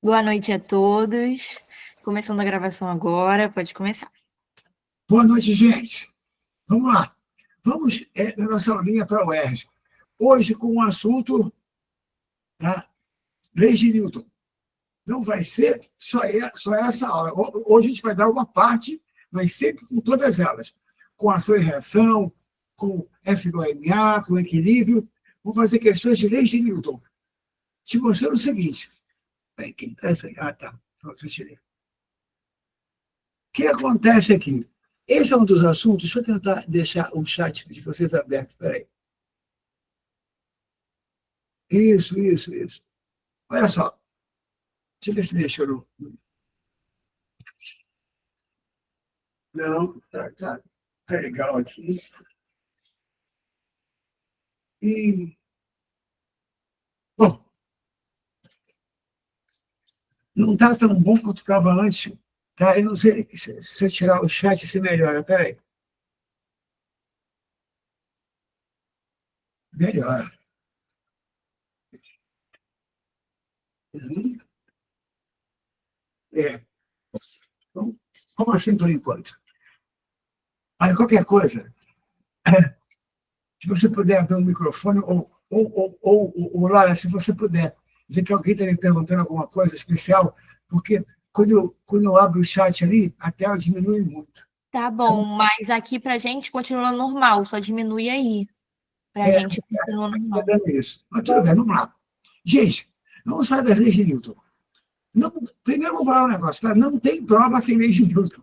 Boa noite a todos. Começando a gravação agora, pode começar. Boa noite, gente. Vamos lá. Vamos na nossa aulinha para o UERJ. Hoje com o assunto da Leis de Newton. Não vai ser só essa aula. Hoje a gente vai dar uma parte, mas sempre com todas elas. Com ação e reação, com F igual a MA, com equilíbrio. Vamos fazer questões de Leis de Newton. Te mostrando o seguinte. Bem, quem está essa aí? Ah, tá. Pronto, eu tirei. O que acontece aqui? Esse é um dos assuntos. Deixa eu tentar deixar o chat de vocês aberto. Espera aí. Isso. Olha só. Deixa eu ver se deixou no. Não, tá legal aqui. E. Bom, não está tão bom quanto estava antes. Tá? Eu não sei se eu tirar o chat se melhora. Espera aí. Melhora. Uhum. É. Então, como assim por enquanto? Aí qualquer coisa, se você puder abrir o microfone, ou Lara, se você puder dizer que alguém está me perguntando alguma coisa especial, porque quando eu abro o chat ali, a tela diminui muito. Tá bom, mas aqui pra gente continua normal, só diminui aí. Pra gente continua normal. Isso. Mas tudo bem, vamos lá. Gente, vamos falar das leis de Newton. Não, primeiro vou falar um negócio, tá? Não tem prova sem leis de Newton.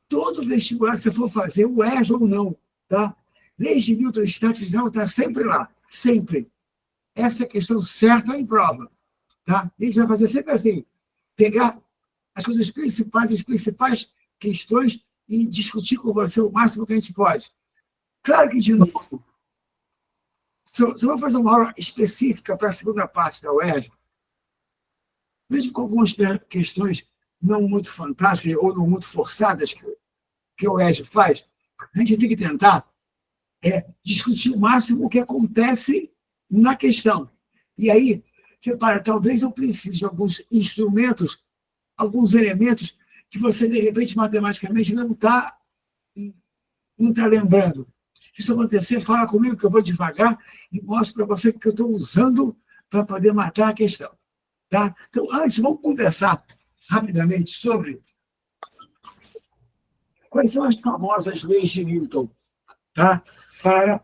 Todo vestibular que você for fazer, o ERJ ou não, tá? Leis de Newton, estática geral, está sempre lá, sempre. Essa é a questão certa em prova, tá? A gente vai fazer sempre assim, pegar as coisas principais, as principais questões e discutir com você o máximo que a gente pode. Claro que, de novo, se eu vou fazer uma aula específica para a segunda parte da UERJ, mesmo com algumas questões não muito fantásticas ou não muito forçadas que o UERJ faz, a gente tem que tentar discutir o máximo o que acontece na questão. E aí, repara, talvez eu precise de alguns instrumentos, alguns elementos que você, de repente, matematicamente não está lembrando. Se isso acontecer, fala comigo que eu vou devagar e mostro para você o que eu estou usando para poder matar a questão. Tá? Então, antes, vamos conversar rapidamente sobre quais são as famosas leis de Newton, tá? Para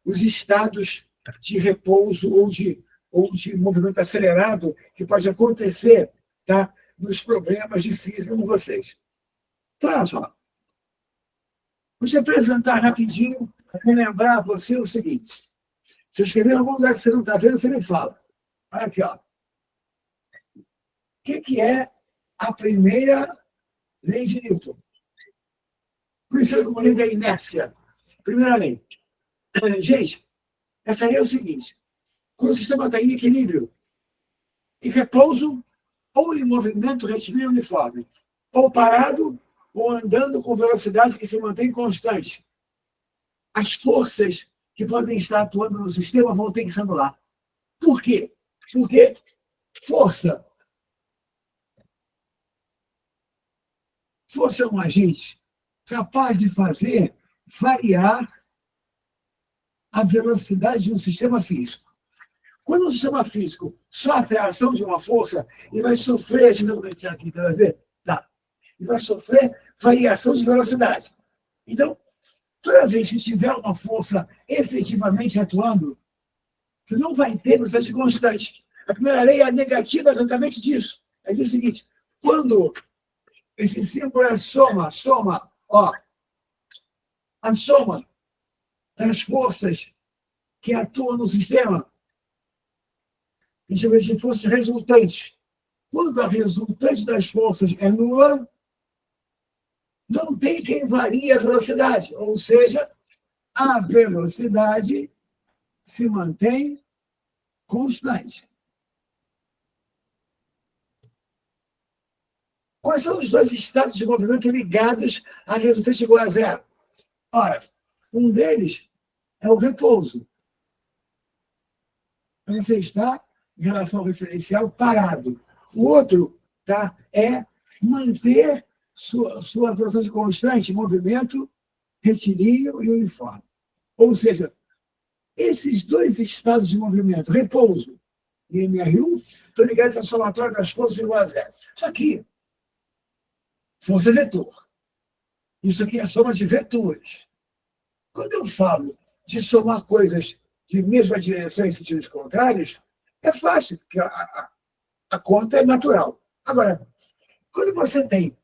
os estados de repouso ou de movimento acelerado que pode acontecer, tá? Nos problemas de física com vocês. Então, olha só. Vou te apresentar rapidinho, para lembrar você o seguinte. Se eu escrever em algum lugar que você não está vendo, você me fala. Olha aqui, ó. O que é a primeira lei de Newton? Conhecida como lei da inércia. Primeira lei. Gente, essa lei é o seguinte. Quando o sistema está em equilíbrio, em repouso, ou em movimento retilíneo uniforme, ou parado, ou andando com velocidade que se mantém constante, as forças que podem estar atuando no sistema vão ter que se anular. Por quê? Porque força é um agente capaz de fazer variar a velocidade de um sistema físico. Quando um sistema físico sofre a ação de uma força, ele vai sofrer, deixa eu ver aqui, tá ver? Tá. Ele vai sofrer variação de velocidade. Então, toda vez que tiver uma força efetivamente atuando, você não vai ter velocidade constante. A primeira lei é negativa exatamente disso. É dizer o seguinte, quando esse símbolo é soma, ó, a soma das forças que atuam no sistema, a gente chama de forças resultantes. Quando a resultante das forças é nula, não tem quem varie a velocidade, ou seja, a velocidade se mantém constante. Quais são os dois estados de movimento ligados a resultante igual a zero? Ora, um deles é o repouso. Você está, em relação ao referencial, parado. O outro, tá, é manter sua velocidade constante, movimento retilíneo e uniforme. Ou seja, esses dois estados de movimento, repouso e MR1, estão ligados à somatória das forças igual a zero. Só que força é vetor. Isso aqui é a soma de vetores. Quando eu falo de somar coisas de mesma direção em sentidos contrários, é fácil, porque a conta é natural. Agora, quando você tem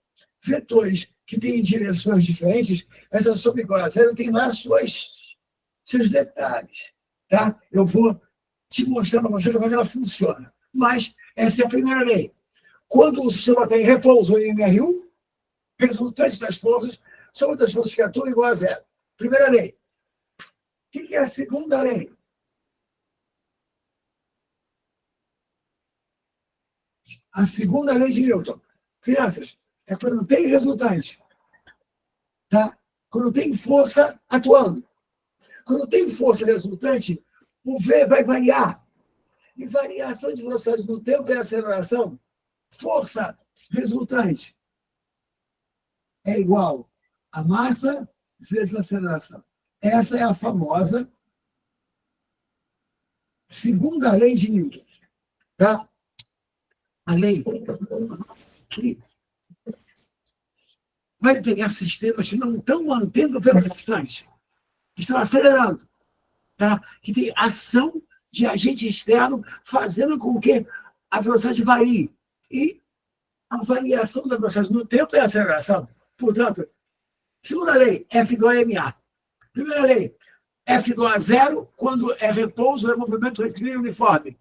vetores que têm direções diferentes, essa soma igual a zero tem lá seus detalhes. Tá? Eu vou te mostrar para você como é que ela funciona. Mas essa é a primeira lei. Quando o sistema tem repouso em MR1, resultante das forças, soma das forças que atuam igual a zero. Primeira lei. O que é a segunda lei? A segunda lei de Newton. Crianças, é quando tem resultante. Tá? Quando tem força atuando. Quando tem força resultante, o V vai variar. E variação de velocidade no tempo e aceleração, força resultante é igual a massa vezes a aceleração. Essa é a famosa segunda lei de Newton. Tá? A lei que vai pegar sistemas que não estão mantendo velocidade, que estão acelerando, tá? Que tem ação de agente externo fazendo com que a velocidade varie. E a variação da velocidade no tempo é a aceleração. Portanto, segunda lei, F igual a MA. Primeira lei, F igual a zero quando é repouso, é movimento retilíneo uniforme.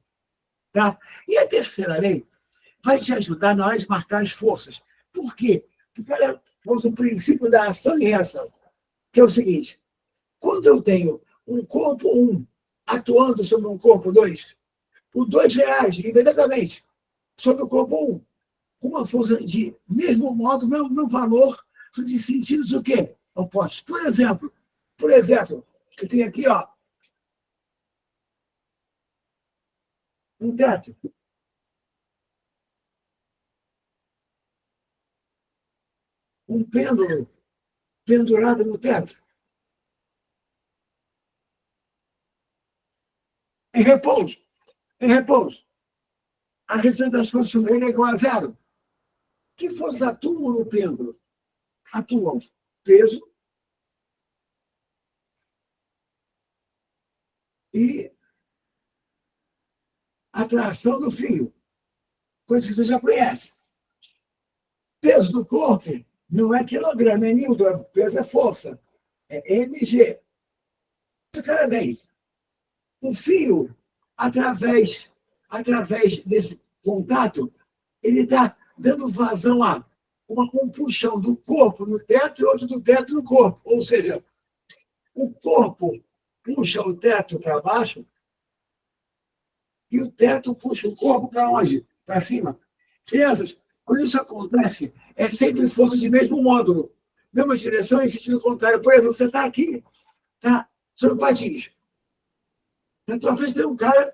Tá? E a terceira lei vai te ajudar na hora de marcar as forças. Por quê? Porque ela usa o princípio da ação e reação, que é o seguinte: quando eu tenho um corpo 1 atuando sobre um corpo 2, o 2 reage imediatamente sobre o corpo 1, com uma força de mesmo modo, mesmo valor, só de sentidos o quê? Opostos. Por exemplo, eu tenho aqui, ó, um teto. Um pêndulo pendurado no teto. Em repouso. Em repouso. A resistência das forças sobre ele é igual a zero. Que forças atuam no pêndulo? Atuam peso e atração do fio. Coisa que você já conhece. Peso do corpo não é quilograma, é Newton. Peso é força. É mg. Cara bem, o fio, através desse contato, ele está dando vazão a uma compulsão do corpo no teto e outro do teto no corpo. Ou seja, o corpo puxa o teto para baixo e o teto puxa o corpo para onde? Para cima. Crianças, quando isso acontece, é sempre força de mesmo módulo. Mesma direção em sentido contrário. Por exemplo, você está aqui, tá? Sobre patins. Na tua frente tem um cara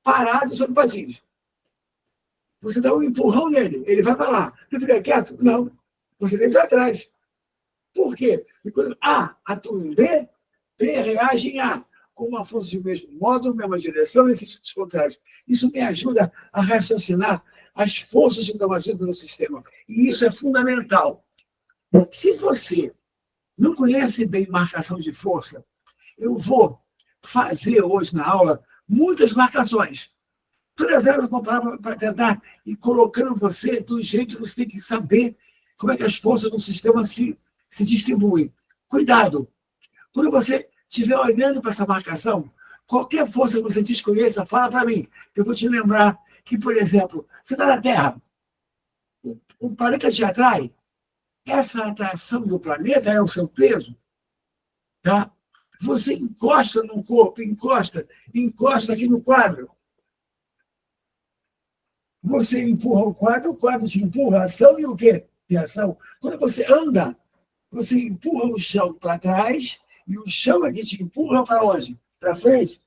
parado sobre patins. Você dá um empurrão nele, ele vai para lá. Você fica quieto? Não. Você vem para trás. Por quê? Porque quando A atua em B, B reage em A, com uma força de mesmo modo, mesma direção, em sentidos contrários. Isso me ajuda a raciocinar as forças que estão agindo no sistema. E isso é fundamental. Se você não conhece bem marcação de força, eu vou fazer hoje na aula muitas marcações. Todas elas eu vou parar para tentar ir colocando você do jeito que você tem que saber como é que as forças do sistema se distribuem. Cuidado! Quando você estiver olhando para essa marcação, qualquer força que você desconheça, fala para mim. Eu vou te lembrar que, por exemplo, você está na Terra, o planeta te atrai, essa atração do planeta é o seu peso, tá? Você encosta no corpo, encosta aqui no quadro. Você empurra o quadro te empurra, ação e o quê? Reação. Quando você anda, você empurra o chão para trás e o chão é que te empurra para onde? Para frente.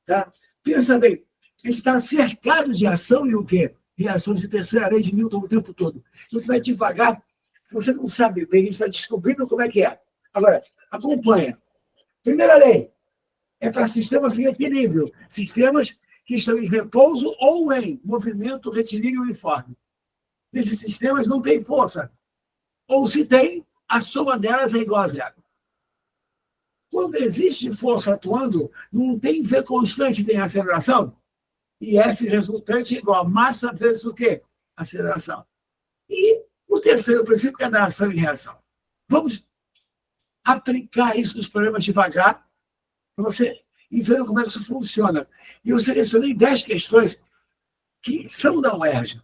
Tá? Pensa bem, está cercado de ação e o quê? reação de terceira lei de Newton o tempo todo. Você vai devagar, você não sabe bem, a gente vai descobrindo como é que é. Agora, acompanha. Primeira lei é para sistemas em equilíbrio, sistemas que estão em repouso ou em movimento retilíneo uniforme. Nesses sistemas não tem força. Ou se tem, a soma delas é igual a zero. Quando existe força atuando, não tem V constante, tem aceleração. E F resultante é igual a massa vezes o quê? Aceleração. E o terceiro princípio é da ação e reação. Vamos aplicar isso nos problemas devagar, para você ir vendo como é que isso funciona. E eu selecionei 10 questões que são da UERJ,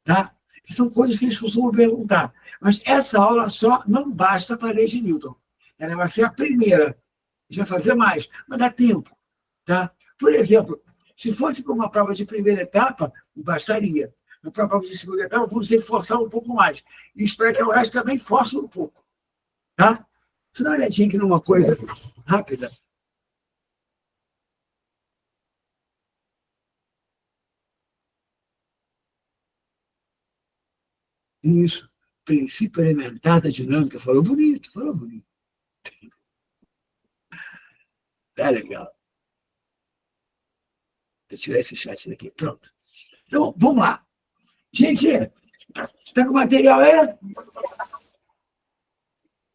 tá? Que são coisas que eles costumam perguntar. Mas essa aula só não basta para a lei de Newton. Ela vai ser a primeira. A gente vai fazer mais, mas dá tempo. Tá? Por exemplo, se fosse para uma prova de primeira etapa, bastaria. Para a prova de segunda etapa, vamos ter que forçar um pouco mais. E espero que a UERJ também force um pouco. Tá? Deixa eu dar uma olhadinha aqui numa coisa rápida. Isso. Princípio elementar da dinâmica. Falou bonito, falou bonito. Tá legal. Vou tirar esse chat daqui. Pronto. Então, vamos lá. Gente, está com o material aí?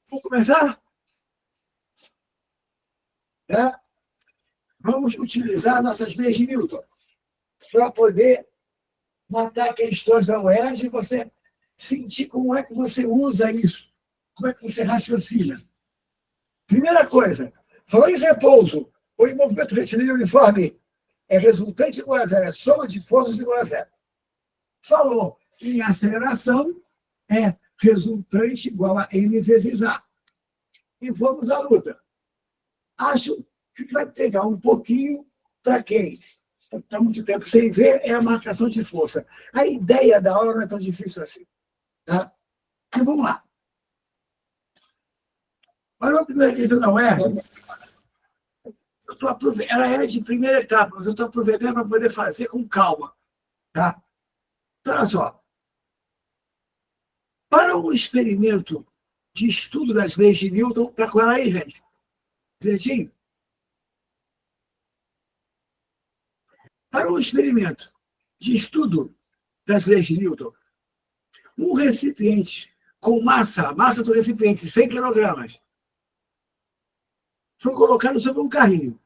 Vamos começar? É? Vamos utilizar nossas leis de Newton para poder matar questões da UERJ e você sentir como é que você usa isso, como é que você raciocina. Primeira coisa, falou em repouso ou em movimento retilíneo uniforme, é resultante igual a zero, é soma de forças igual a zero. Falou em aceleração, é resultante igual a m vezes a. E vamos à luta. Acho que vai pegar um pouquinho para quem está muito tempo sem ver, é a marcação de força. A ideia da aula não é tão difícil assim. Tá? Então, vamos lá. Olha a primeira questão da UERJ. Ela é de primeira etapa, mas eu estou aproveitando para poder fazer com calma. Tá? Então, olha só. Para um experimento de estudo das leis de Newton, está claro aí, gente? Direitinho? Para um experimento de estudo das leis de Newton, um recipiente com massa, a massa do recipiente, 100 quilogramas, foi colocado sobre um carrinho.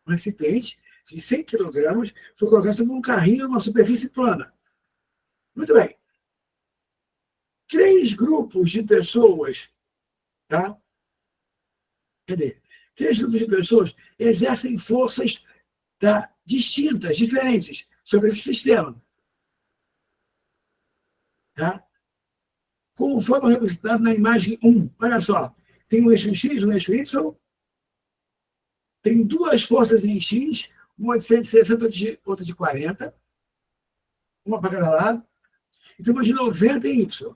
Um recipiente de 100 quilogramas foi colocado sobre um carrinho numa superfície plana. Muito bem. 3 grupos de pessoas, tá? Cadê? 3 grupos de pessoas exercem forças, tá, distintas, diferentes, sobre esse sistema. Tá? Conforme representado na imagem 1. Olha só, tem um eixo X, um eixo Y, tem 2 forças em X, uma de 160, outra de 40, uma para cada lado, e tem uma de 90 em Y.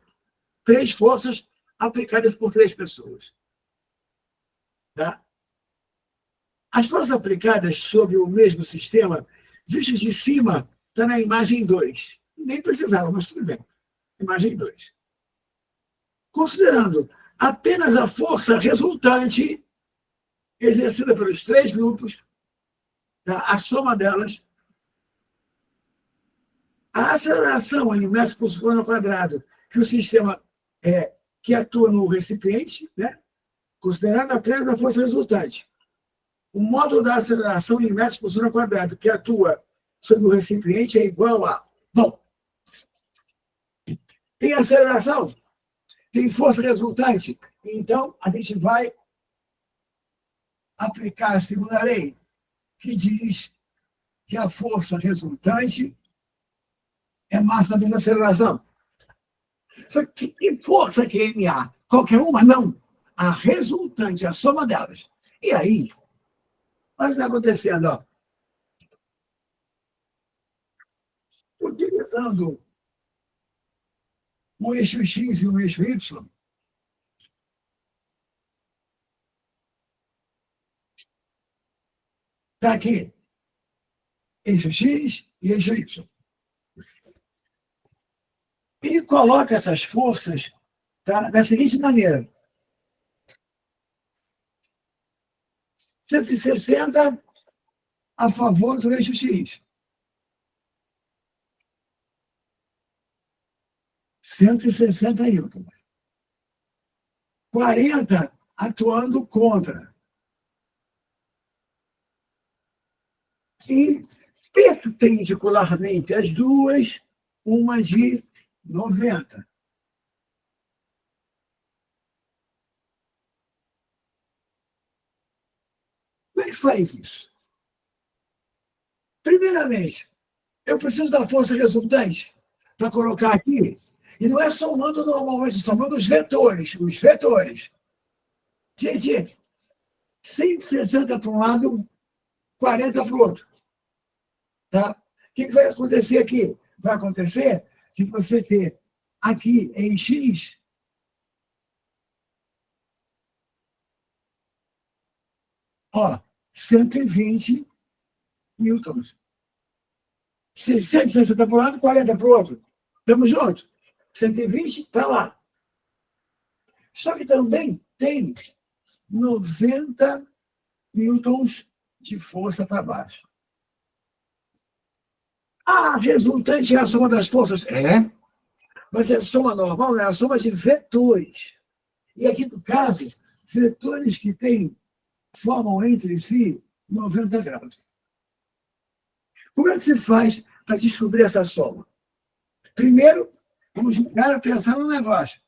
3 forças aplicadas por 3 pessoas. Tá? As forças aplicadas sobre o mesmo sistema, vistas de cima, está na imagem 2. Nem precisava, mas tudo bem. Imagem 2. Considerando apenas a força resultante exercida pelos 3 grupos, tá? A soma delas, a aceleração em metros por segundo ao quadrado que o sistema que atua no recipiente, né? Considerando apenas a força resultante. O módulo da aceleração em metros por segundo ao quadrado que atua sobre o recipiente é igual a... Bom, tem aceleração, tem força resultante. Então, a gente vai aplicar a segunda lei, que diz que a força resultante é massa vezes aceleração. Só que força que é MA? Qualquer uma? Não. A resultante, a soma delas. E aí, olha o que está acontecendo. Ó. Utilizando um eixo X e um eixo Y, está aqui. Eixo X e eixo Y. Ele coloca essas forças, tá, da seguinte maneira. 160 a favor do eixo X. 160 newtons. 40 atuando contra. E perpendicularmente as duas, uma de 90. Como é que faz isso? Primeiramente, eu preciso da força resultante para colocar aqui. E não é somando normalmente, somando os vetores. Os vetores. Gente, 160 para um lado, 40 para o outro. Tá? O que vai acontecer aqui? Vai acontecer de você ter aqui em X ó, 120 newtons. 160 para um lado, 40 para o outro. Estamos juntos. 120 está lá. Só que também tem 90 newtons de força para baixo. A resultante é a soma das forças? É. Mas é a soma normal, é a soma de vetores. E aqui, no caso, vetores que formam entre si 90 graus. Como é que se faz para descobrir essa soma? Primeiro, vamos pensar no negócio.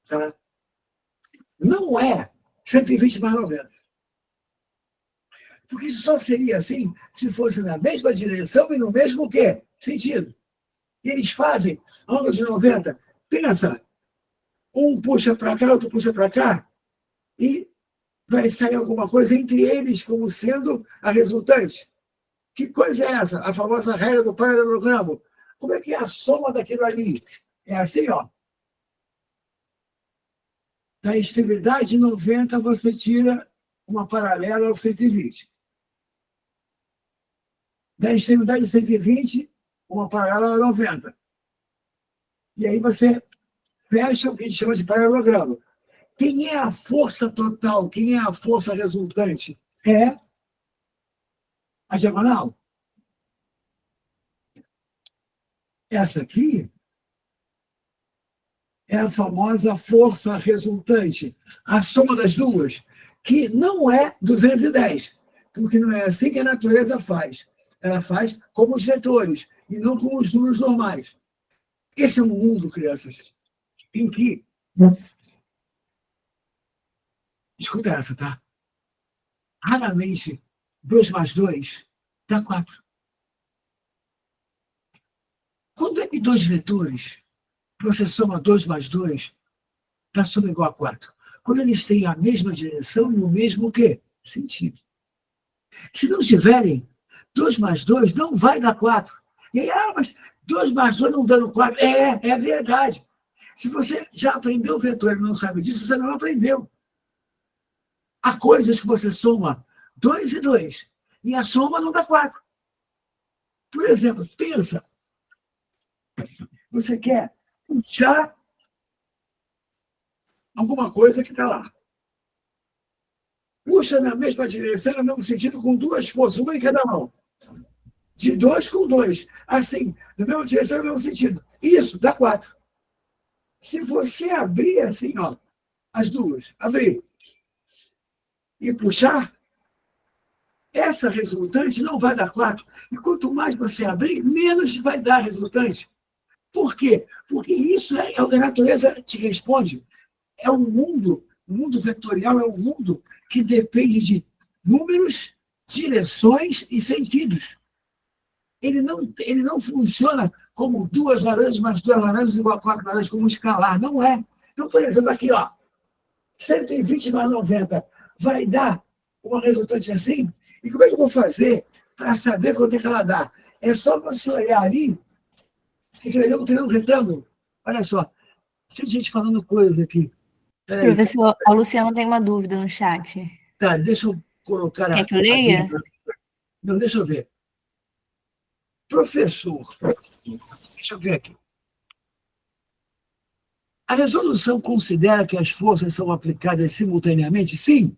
Tá? Não é 120 mais 90. Porque isso só seria assim se fosse na mesma direção e no mesmo quê? Sentido. E eles fazem ângulo de 90. Pensa, um puxa para cá, outro puxa para cá, e vai sair alguma coisa entre eles como sendo a resultante. Que coisa é essa? A famosa regra do paralelogramo. Como é que é a soma daquilo ali? É assim, ó. Da extremidade 90, você tira uma paralela ao 120. Da extremidade 120, uma paralela ao 90. E aí você fecha o que a gente chama de paralelogramo. Quem é a força total? Quem é a força resultante? É a diagonal. Essa aqui é a famosa força resultante, a soma das duas, que não é 210, porque não é assim que a natureza faz. Ela faz como os vetores, e não como os números normais. Esse é um mundo, crianças, em que... Escuta essa, tá? Raramente, 2 mais 2 dá 4. Quando é que dois vetores, você soma 2 mais 2, dá soma igual a 4? Quando eles têm a mesma direção e o mesmo quê? Sentido. Se não tiverem, 2 mais 2 não vai dar 4. E aí, mas 2 mais 2 não dando 4. É verdade. Se você já aprendeu vetor e não sabe disso, você não aprendeu. Há coisas que você soma 2 e 2, e a soma não dá 4. Por exemplo, pensa, você quer puxar alguma coisa que está lá. Puxa na mesma direção, no mesmo sentido, com duas forças, uma em cada mão. De 2 com 2. Assim, na mesma direção, no mesmo sentido. Isso, dá 4. Se você abrir assim, ó, as duas, abrir e puxar, essa resultante não vai dar 4. E quanto mais você abrir, menos vai dar resultante. Por quê? Porque isso é o que a natureza te responde. É um mundo, o mundo vetorial é um mundo que depende de números, direções e sentidos. Ele não funciona como 2 laranjas mais 2 laranjas igual a 4 laranjas, como um escalar. Não é. Então, por exemplo, aqui, ó, 120 mais 90 vai dar uma resultante assim? E como é que eu vou fazer para saber quanto é que ela dá? É só você olhar ali, tem um retângulo. Olha só, tem gente falando coisas aqui. Professor, a Luciana tem uma dúvida no chat. Tá, deixa eu colocar Quer que eu leia? Não, deixa eu ver. Professor, deixa eu ver aqui. A resolução considera que as forças são aplicadas simultaneamente? Sim.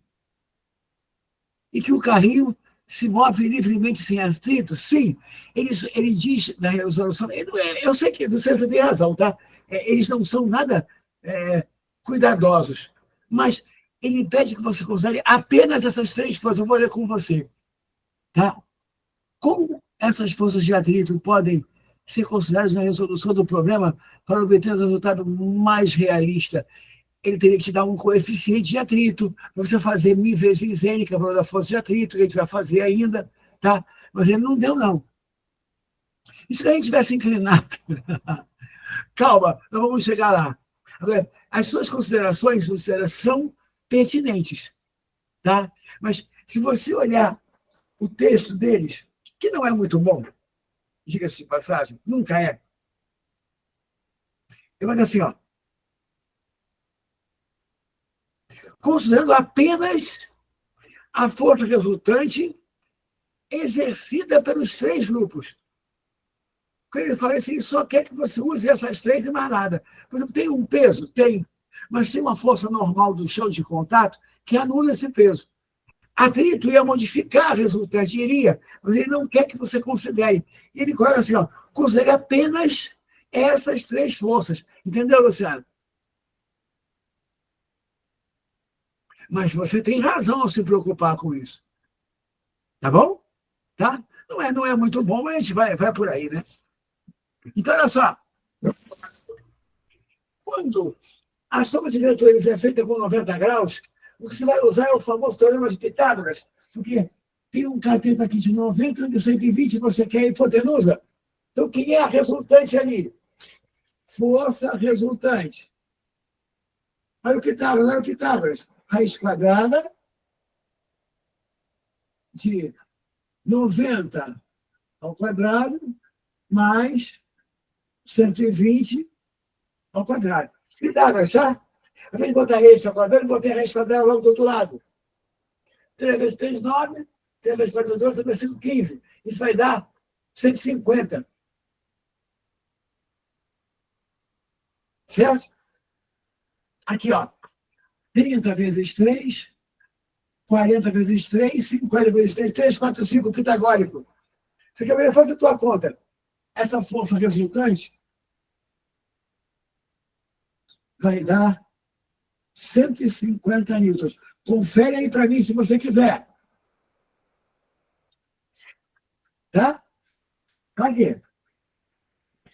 E que o carrinho se move livremente sem atrito? Sim. Ele diz na resolução, eu sei que você tem razão, tá? Eles não são nada cuidadosos, mas ele pede que você considere apenas essas três forças. Eu vou ler com você. Tá? Como essas forças de atrito podem ser consideradas na resolução do problema para obter um resultado mais realista? Ele teria que te dar um coeficiente de atrito, para você fazer μ vezes n, que é o valor da força de atrito, que a gente vai fazer ainda, tá? Mas ele não deu, não. E se a gente tivesse inclinado? Calma, nós vamos chegar lá. Agora, as suas considerações, Luciana, são pertinentes, tá? Mas se você olhar o texto deles, que não é muito bom, diga-se de passagem, nunca é. Mas assim, ó, considerando apenas a força resultante exercida pelos três grupos. Quando ele fala assim, ele só quer que você use essas três e mais nada. Por exemplo, tem um peso? Tem. Mas tem uma força normal do chão de contato que anula esse peso. Atrito ia modificar a resultante, iria, mas ele não quer que você considere. Ele coloca assim, ó, considere apenas essas três forças. Entendeu, Luciano? Mas você tem razão ao se preocupar com isso. Tá bom? Tá? Não é muito bom, mas a gente vai por aí, né? Então, olha só. Quando a soma de vetores é feita com 90 graus, o que você vai usar é o famoso teorema de Pitágoras, porque tem um cateto aqui de 90 e de 120, você quer a hipotenusa. Então, quem é a resultante ali? Força resultante. Olha o Pitágoras. Raiz quadrada de 90 ao quadrado mais 120 ao quadrado. Pitágoras, tá? Ao invés de botar esse ao quadrado, eu botei a raiz quadrada logo do outro lado. 3 vezes 3, 9. 3 vezes 4, 12, 3 vezes 5, 15. Isso vai dar 150. Certo? Aqui, ó. 30 vezes 3, 40 vezes 3, 50 vezes 3, 3, 4, 5, pitagórico. Você quer fazer a tua conta? Essa força resultante vai dar 150 newtons. Confere aí para mim se você quiser. Tá? Aqui.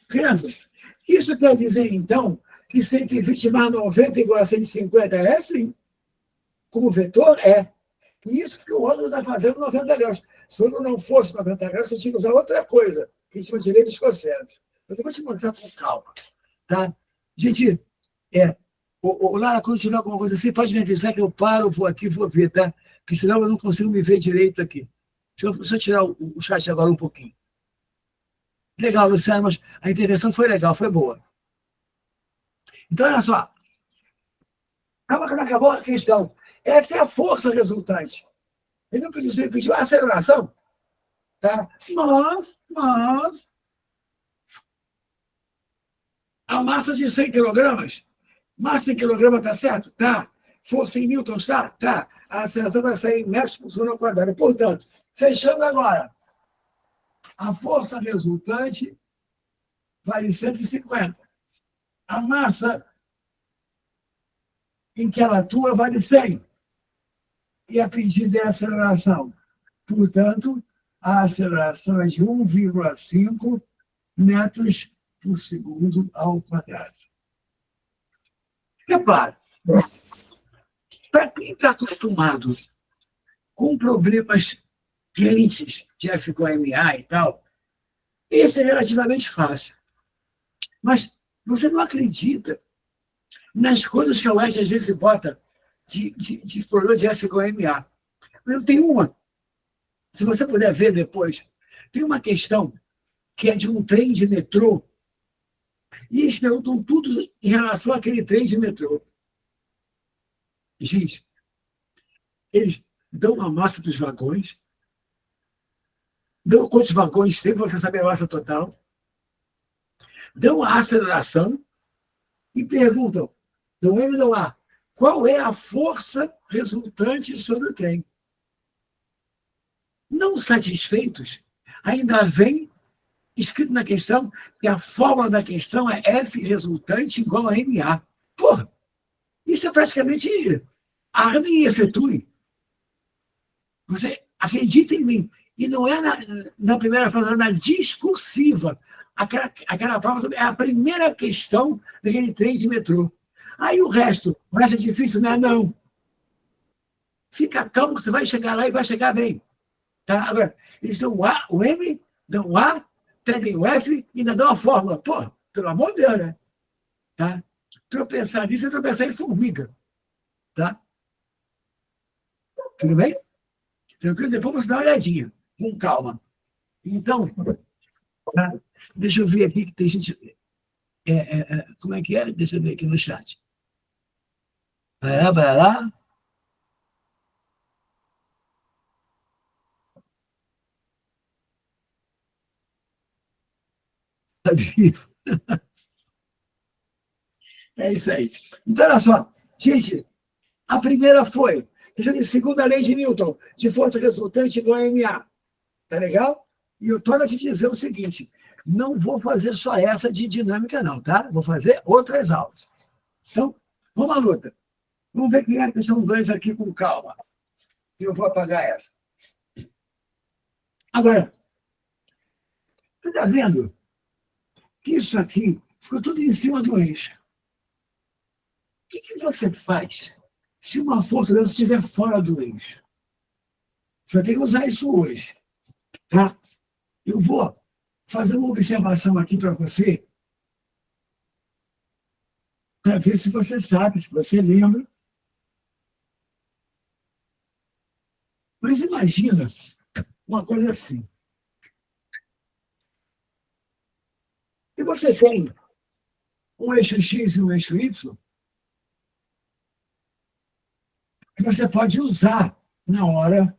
Crianças, isso quer dizer, então, que 120 mais 90 igual a 150 é sim? Como vetor, é. Isso que o ângulo está fazendo 90 graus. Se o ângulo não fosse 90 graus, você tinha que usar outra coisa, que a gente chama de lei dos cossenos. Eu vou te mostrar com calma. Tá? Gente, o Lara, quando tiver alguma coisa assim, pode me avisar que eu paro, vou aqui, vou ver, tá? Porque senão eu não consigo me ver direito aqui. Deixa eu tirar o chat agora um pouquinho. Legal, Luciano, mas a intervenção foi legal, foi boa. Então, olha só. Calma que não acabou a questão. Essa é a força resultante. Ele não pediu a aceleração. Tá? Mas, a massa de 100 quilogramas, massa em quilograma está certo? Tá. Força em newtons, tá? Tá. A aceleração vai sair em metros por segundo ao quadrado. Portanto, fechando agora, a força resultante vale 150. A massa em que ela atua vale 100. E a pedida é a aceleração. Portanto, a aceleração é de 1,5 metros por segundo ao quadrado. Repare, para quem está acostumado com problemas quentes de FQMA e tal, esse é relativamente fácil. Mas você não acredita nas coisas que a UERJ às vezes bota de problema de FQMA. Eu tenho uma. Se você puder ver depois, tem uma questão que é de um trem de metrô, e eles perguntam tudo em relação àquele trem de metrô. Gente, eles dão a massa dos vagões, dão quantos vagões tem para você saber a massa total, dão a aceleração, e perguntam, não M, não A, qual é a força resultante sobre o trem? Não satisfeitos, ainda vem escrito na questão que a fórmula da questão é F resultante igual a MA. Porra, isso é praticamente arme e efetue. Você acredita em mim. E não é na primeira frase, na discursiva. Aquela prova é a primeira questão daquele trem de metrô. Aí o resto é difícil, não é? Não. Fica calmo que você vai chegar lá e vai chegar bem. Tá? Agora, eles dão o M, dão o A, pegam o F e ainda dão a fórmula. Pô, pelo amor de Deus, né? Tá? Tropeçar nisso é tropeçar em formiga. Tá? Tudo bem? Tranquilo? Depois você dá uma olhadinha, com calma. Então, tá? Deixa eu ver aqui que tem gente. Como é que é? Deixa eu ver aqui no chat. Vai lá, vai lá. Tá vivo. É isso aí. Então, olha só. Gente, a primeira foi, segunda lei de Newton, de força resultante igual a MA. Tá legal? E eu torno a te dizer o seguinte, não vou fazer só essa de dinâmica, não, tá? Vou fazer outras aulas. Então, vamos à luta. Vamos ver quem é a questão 2 aqui com calma. Eu vou apagar essa. Agora, você está vendo que isso aqui ficou tudo em cima do eixo. O que você faz se uma força dessa estiver fora do eixo? Você vai ter que usar isso hoje. Tá? Eu vou fazer uma observação aqui para você, para ver se você sabe, se você lembra. Mas imagina uma coisa assim. E você tem um eixo X e um eixo Y, que você pode usar na hora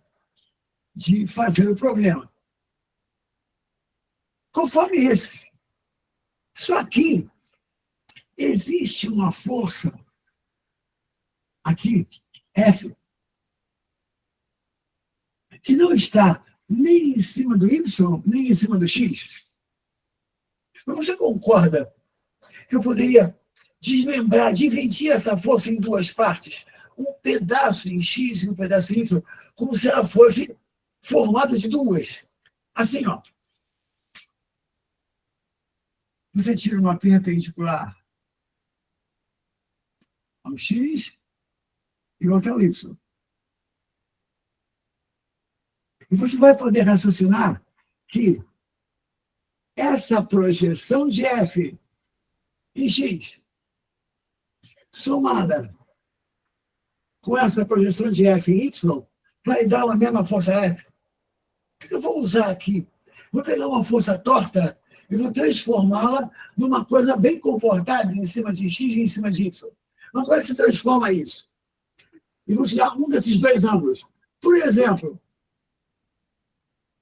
de fazer o problema. Conforme esse. Só que existe uma força aqui, F, que não está nem em cima do Y, nem em cima do X. Mas você concorda que eu poderia desmembrar, dividir essa força em duas partes? Um pedaço em X e um pedaço em Y, como se ela fosse formada de duas. Assim, ó. Você tira uma perpendicular ao X e outra ao Y. E você vai poder raciocinar que essa projeção de F em X, somada com essa projeção de F em Y, vai dar a mesma força F. O que eu vou usar aqui? Vou pegar uma força torta e vou transformá-la numa coisa bem comportada em cima de X e em cima de Y. Mas como é que se transforma isso? E vou tirar um desses dois ângulos. Por exemplo,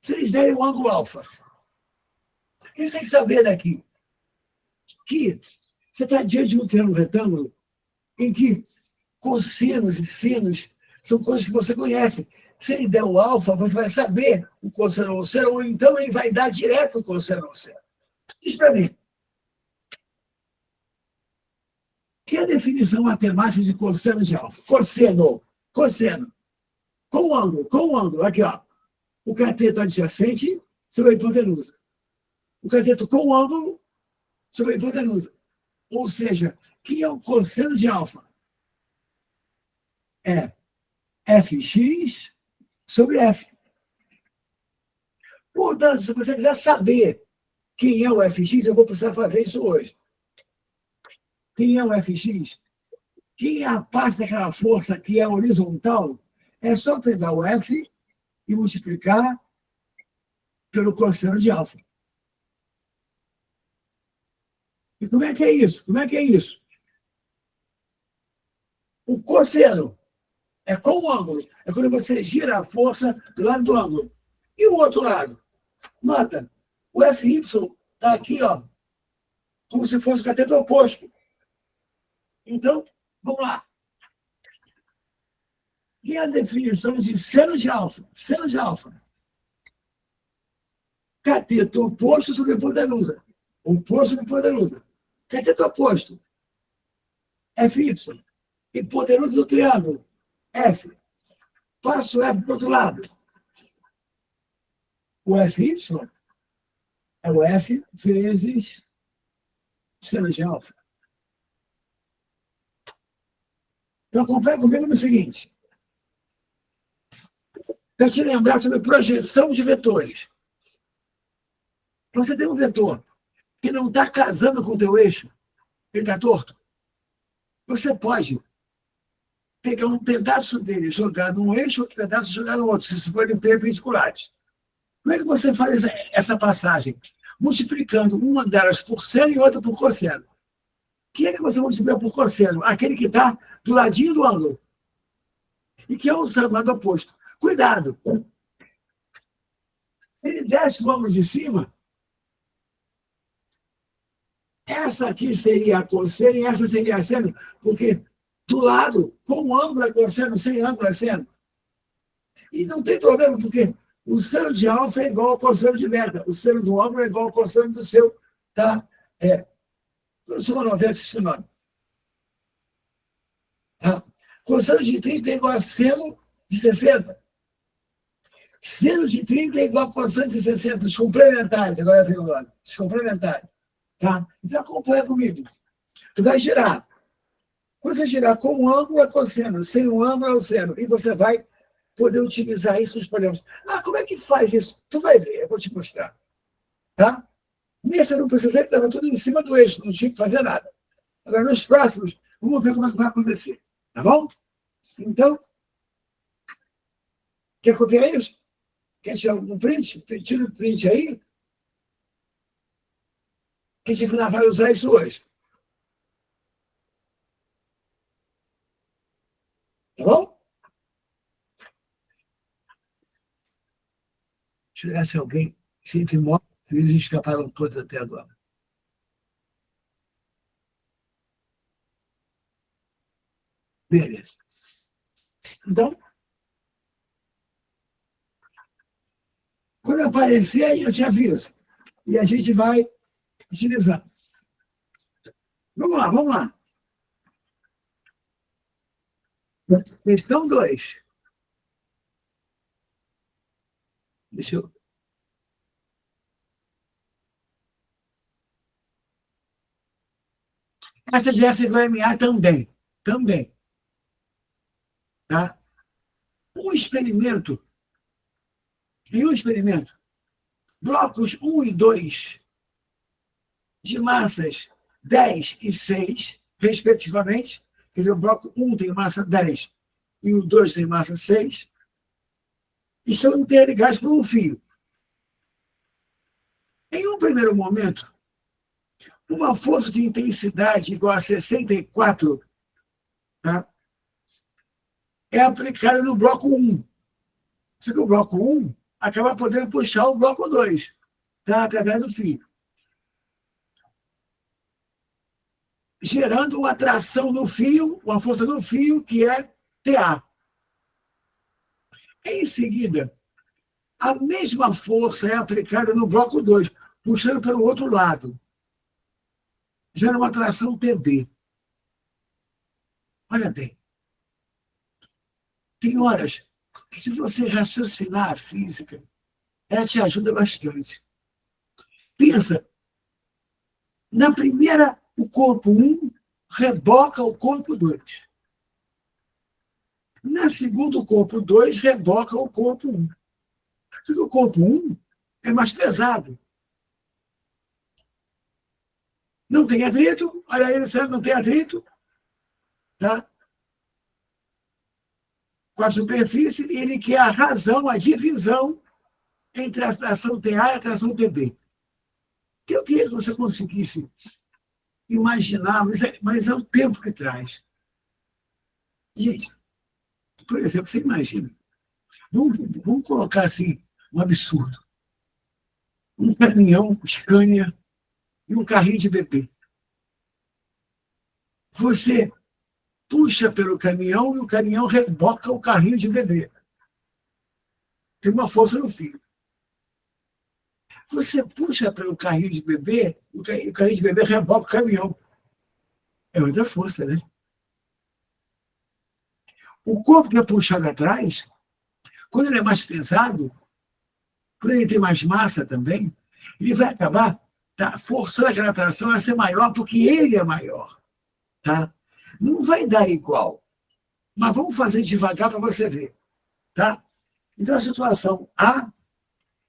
se eles derem o ângulo alfa, eles têm que saber daqui que você está diante de um triângulo retângulo em que cossenos e sinos são coisas que você conhece. Se ele der o alfa, você vai saber o cosseno ou seno, ou então ele vai dar direto o cosseno ou seno. Diz para mim. Que é a definição matemática de cosseno de alfa? Cosseno. Com o ângulo. Aqui, ó. O cateto adjacente sobre a hipotenusa. O cateto com o ângulo sobre a hipotenusa. Ou seja, que é o cosseno de alfa? É fx sobre f. Portanto, se você quiser saber quem é o fx, eu vou precisar fazer isso hoje. Quem é o fx? Quem é a parte daquela força que é horizontal? É só pegar o f e multiplicar pelo cosseno de alfa. E como é que é isso? O cosseno é com o ângulo. É quando você gira a força do lado do ângulo. E o outro lado? Nota, o FY está aqui, ó, como se fosse o cateto oposto. Então, vamos lá. E a definição de seno de alfa? Seno de alfa. Cateto oposto sobre hipotenusa. Oposto sobre hipotenusa. Cateto oposto. FY. Hipotenusa do triângulo. F. Passo o F para o outro lado. O FY é o F vezes seno de alfa. Então, acompanha comigo no seguinte. Para te lembrar sobre projeção de vetores. Você tem um vetor que não está casando com o teu eixo, ele está torto. Você pode pegar um pedaço dele, jogar num eixo, outro pedaço jogar no outro, se forem perpendiculares. Como é que você faz essa passagem? Multiplicando uma delas por seno e outra por cosseno. Quem é que você multiplica por cosseno? Aquele que está do ladinho do ângulo. E que é o seu lado oposto. Cuidado! Ele desce o ângulo de cima. Essa aqui seria a cosseno e essa seria a seno, porque do lado, com ângulo é cosseno, sem ângulo é seno. E não tem problema, porque o seno de alfa é igual ao cosseno de beta. O seno do ângulo é igual ao cosseno do seu. Tá? Soma 90, esse nome. Tá? Cosseno de 30 é igual a seno de 60. Seno de 30 é igual a cosseno de 60. Os complementares, agora vem o nome. Os complementares. Tá? Então acompanha comigo. Tu vai girar. Quando você girar com um ângulo é cosseno, sem um ângulo é o seno. E você vai poder utilizar isso nos problemas. Como é que faz isso? Tu vai ver, eu vou te mostrar. Tá? Nesse eu não precisei, estava tudo em cima do eixo, não tinha que fazer nada. Agora, nos próximos, vamos ver como é que vai acontecer. Tá bom? Então, quer copiar isso? Quer tirar um print? Tira o print aí. Que a gente vai usar isso hoje. Tá bom? Deixa eu olhar se alguém se entre mortos, eles escaparam todos até agora. Beleza. Então, quando aparecer, eu te aviso. E a gente vai utilizar. Vamos lá, vamos lá. Questão 2. Deixa eu... Essa de F igual a MA também. Também. Tá? Um experimento. Em um experimento, blocos 1 e 2 de massas 10 e 6, respectivamente, quer dizer, o bloco 1 tem massa 10 e o 2 tem massa 6, estão interligados por um fio. Em um primeiro momento, uma força de intensidade igual a 64, tá, é aplicada no bloco 1. Só que o bloco 1 acaba podendo puxar o bloco 2, tá, através do fio, gerando uma tração no fio, uma força no fio, que é TA. Em seguida, a mesma força é aplicada no bloco 2, puxando pelo outro lado. Gera uma tração TB. Olha bem. Tem horas que, se você raciocinar a física, ela te ajuda bastante. Pensa, na primeira, o corpo 1 reboca o corpo 2. Na segunda, o corpo 2 reboca o corpo 1. Porque o corpo 1 é mais pesado. Não tem atrito, olha aí, não tem atrito, tá? Com a superfície, ele quer a razão, a divisão entre a tração TA e a tração TB. Eu queria que você conseguisse imaginar, mas é o tempo que traz. Gente, por exemplo, você imagina, vamos colocar assim, um absurdo. Um caminhão, Scania, e um carrinho de bebê. Você puxa pelo caminhão e o caminhão reboca o carrinho de bebê. Tem uma força no fio. Você puxa pelo carrinho de bebê, o carrinho de bebê reboca o caminhão. É outra força, né? O corpo que é puxado atrás, quando ele é mais pesado, quando ele tem mais massa também, ele vai acabar forçando aquela atração a ser maior, porque ele é maior. Tá? Não vai dar igual. Mas vamos fazer devagar para você ver. Tá? Então, a situação A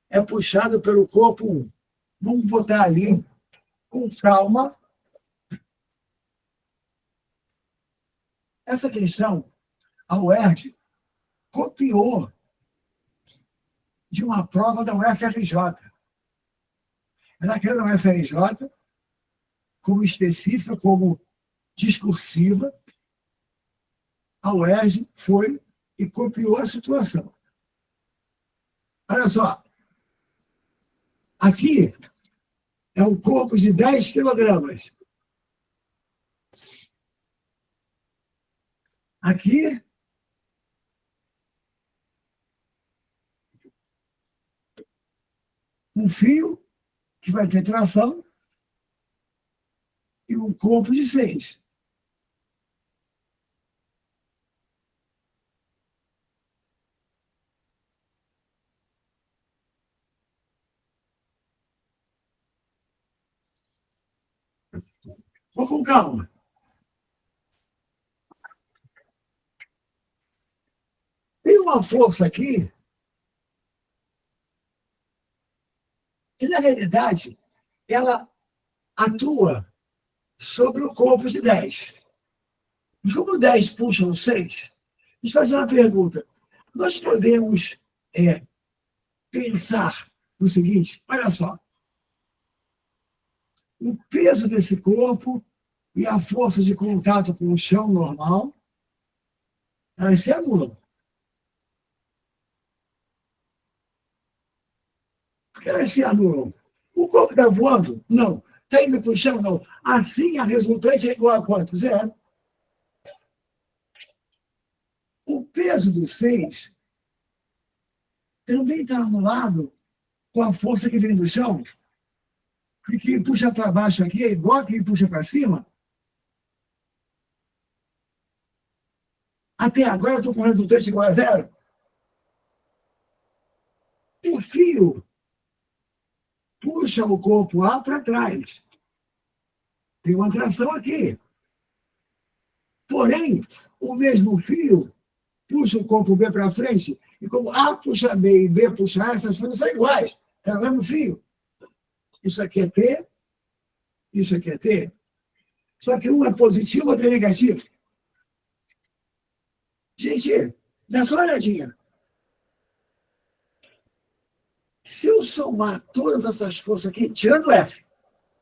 é puxada pelo corpo 1. Vamos botar ali com calma. Essa questão, a UERJ copiou de uma prova da UFRJ. Ela criou na UFRJ como específica, como discursiva. A UERJ foi e copiou a situação. Olha só. Aqui é um corpo de 10 quilogramas. Aqui, um fio que vai ter tração e um corpo de 6. Vou com calma. Tem uma força aqui que, na realidade, ela atua sobre o corpo de 10. E como 10 puxa o 6, deixa eu fazer uma pergunta. Nós podemos pensar no seguinte, olha só, o peso desse corpo e a força de contato com o chão normal, elas se anulam. Por que elas se anulam? O corpo está voando? Não. Está indo para o chão? Não. Assim, a resultante é igual a quanto? 0. O peso do 6 também está anulado com a força que vem do chão, e que puxa para baixo aqui é igual a quem puxa para cima. Até agora eu estou com resultante igual a 0. O fio puxa o corpo A para trás. Tem uma tração aqui. Porém, o mesmo fio puxa o corpo B para frente, e como A puxa B e B puxa A, essas forças são iguais. É o mesmo fio. Isso aqui é T, isso aqui é T. Só que um é positivo, outro é negativo. Gente, dá só uma olhadinha. Se eu somar todas essas forças aqui, tirando o F,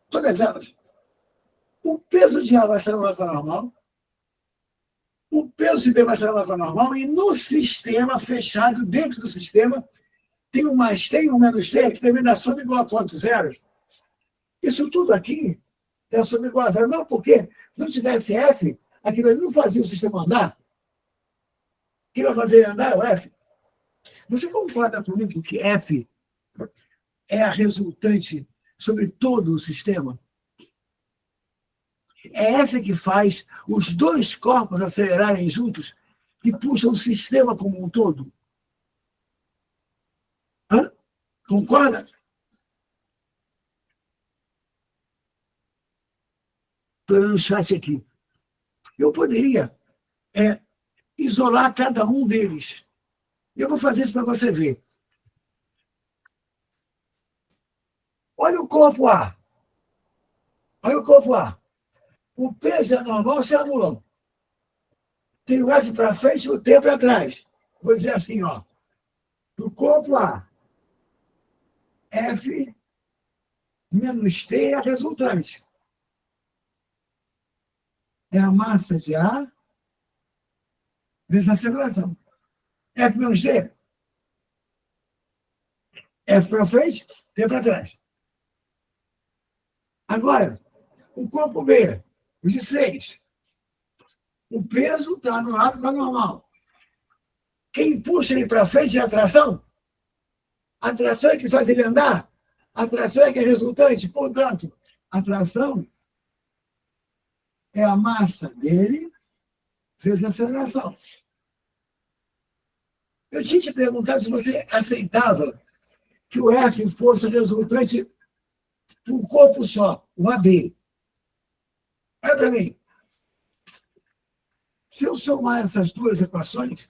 todas elas, o peso de A vai ser uma coisa normal, o peso de B vai ser uma coisa normal, e no sistema fechado, dentro do sistema, tem um mais T e um menos T, que também dá soma igual a quantos zeros? Isso tudo aqui é soma igual a 0. Não, porque se não tivesse F, aquilo ali não fazia o sistema andar. Quem vai fazer andar é o F. Você concorda comigo que F é a resultante sobre todo o sistema? É F que faz os dois corpos acelerarem juntos e puxam o sistema como um todo. Hã? Concorda? Estou no chat aqui. Eu poderia isolar cada um deles. Eu vou fazer isso para você ver. Olha o corpo A. Olha o corpo A. O peso é normal, se anulam. Tem o F para frente e o T para trás. Vou dizer assim, ó. Do corpo A, F menos T é a resultante. É a massa de A vezes a aceleração. F menos T. F para frente, T para trás. Agora, o corpo B, o de 6. O peso está no lado da normal. Quem puxa ele para frente é a atração? A atração é que faz ele andar? A atração é que é resultante? Portanto, a atração é a massa dele vezes a aceleração. Eu tinha te perguntado se você aceitava que o F fosse resultante de um corpo só, o AB. Olha para mim. Se eu somar essas duas equações,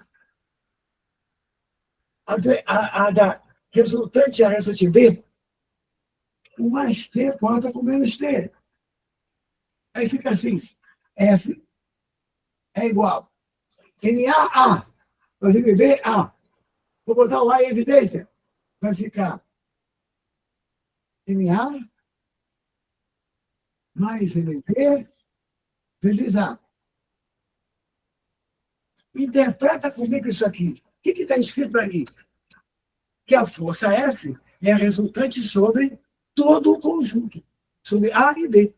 a da resultante e a resultante B, o mais T corta com menos T. Aí fica assim, F é igual NA, A. Fazer B, A. Vou botar o A em evidência. Vai ficar NA mais NB vezes A. Interpreta comigo isso aqui. O que está escrito ali? Que a força F é a resultante sobre todo o conjunto, sobre A e B.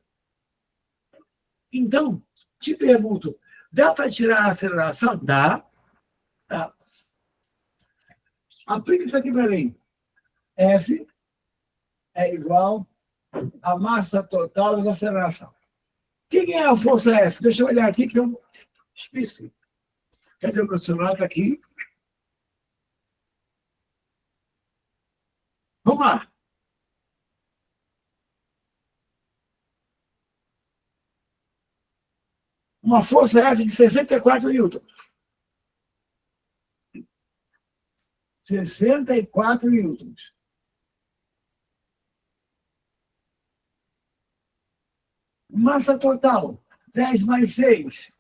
Então, te pergunto, dá para tirar a aceleração? Dá. Dá. Aplica isso aqui para mim. F é igual a massa total da aceleração. Quem é a força F? Deixa eu olhar aqui que eu esqueci. Cadê o meu celular? Está aqui. Vamos lá. Uma força F de 64 newtons. 64 newtons. Massa total, 10 mais 6,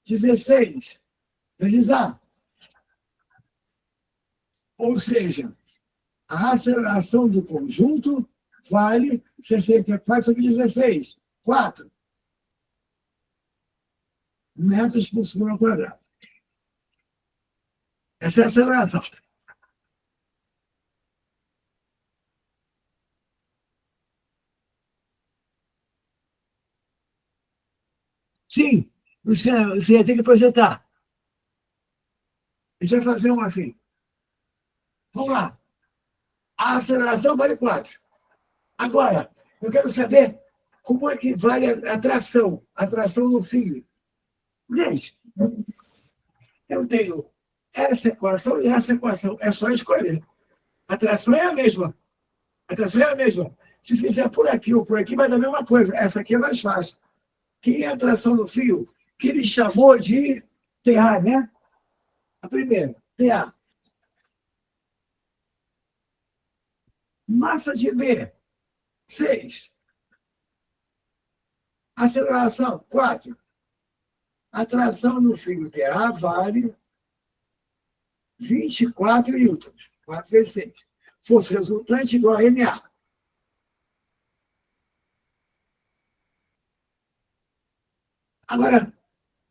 16, vezes A. Ou seja, a aceleração do conjunto vale 64 sobre 16, 4 metros por segundo ao quadrado. Essa é a aceleração. Sim, você ia ter que projetar. A gente vai fazer um assim. Vamos lá. A aceleração vale 4. Agora, eu quero saber como é que vale a tração no fio. Gente, eu tenho essa equação e essa equação. É só escolher. A tração é a mesma. A tração é a mesma. Se fizer por aqui ou por aqui, vai dar a mesma coisa. Essa aqui é mais fácil. Quem é a tração no fio? Que ele chamou de TA, né? A primeira, TA. Massa de B, 6. Aceleração, 4. A tração no fio TA vale 24 newtons. 4 vezes 6. Força resultante igual a NA. Agora,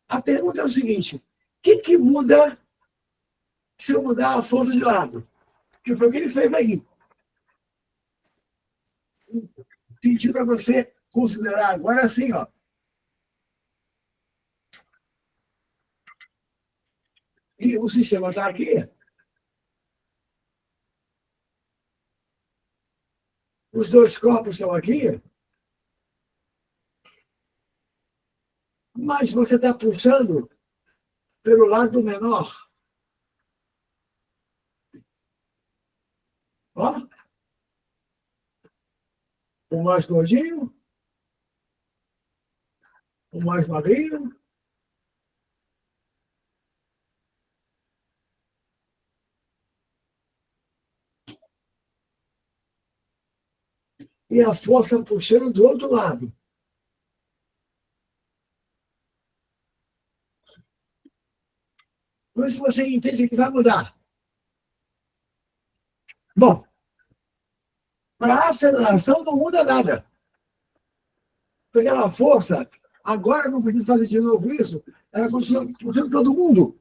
a pergunta é o seguinte: o que muda se eu mudar a força de lado? Que foi o que ele fez aí. Pedi para você considerar agora assim, ó. E o sistema está aqui. Os dois corpos estão aqui. Mas você está puxando pelo lado menor. Ó. O mais gordinho. O mais magrinho. E a força puxando do outro lado. Por isso você entende que vai mudar. Bom, para a aceleração não muda nada. Porque aquela força, agora não precisa fazer de novo isso, ela continua puxando todo mundo.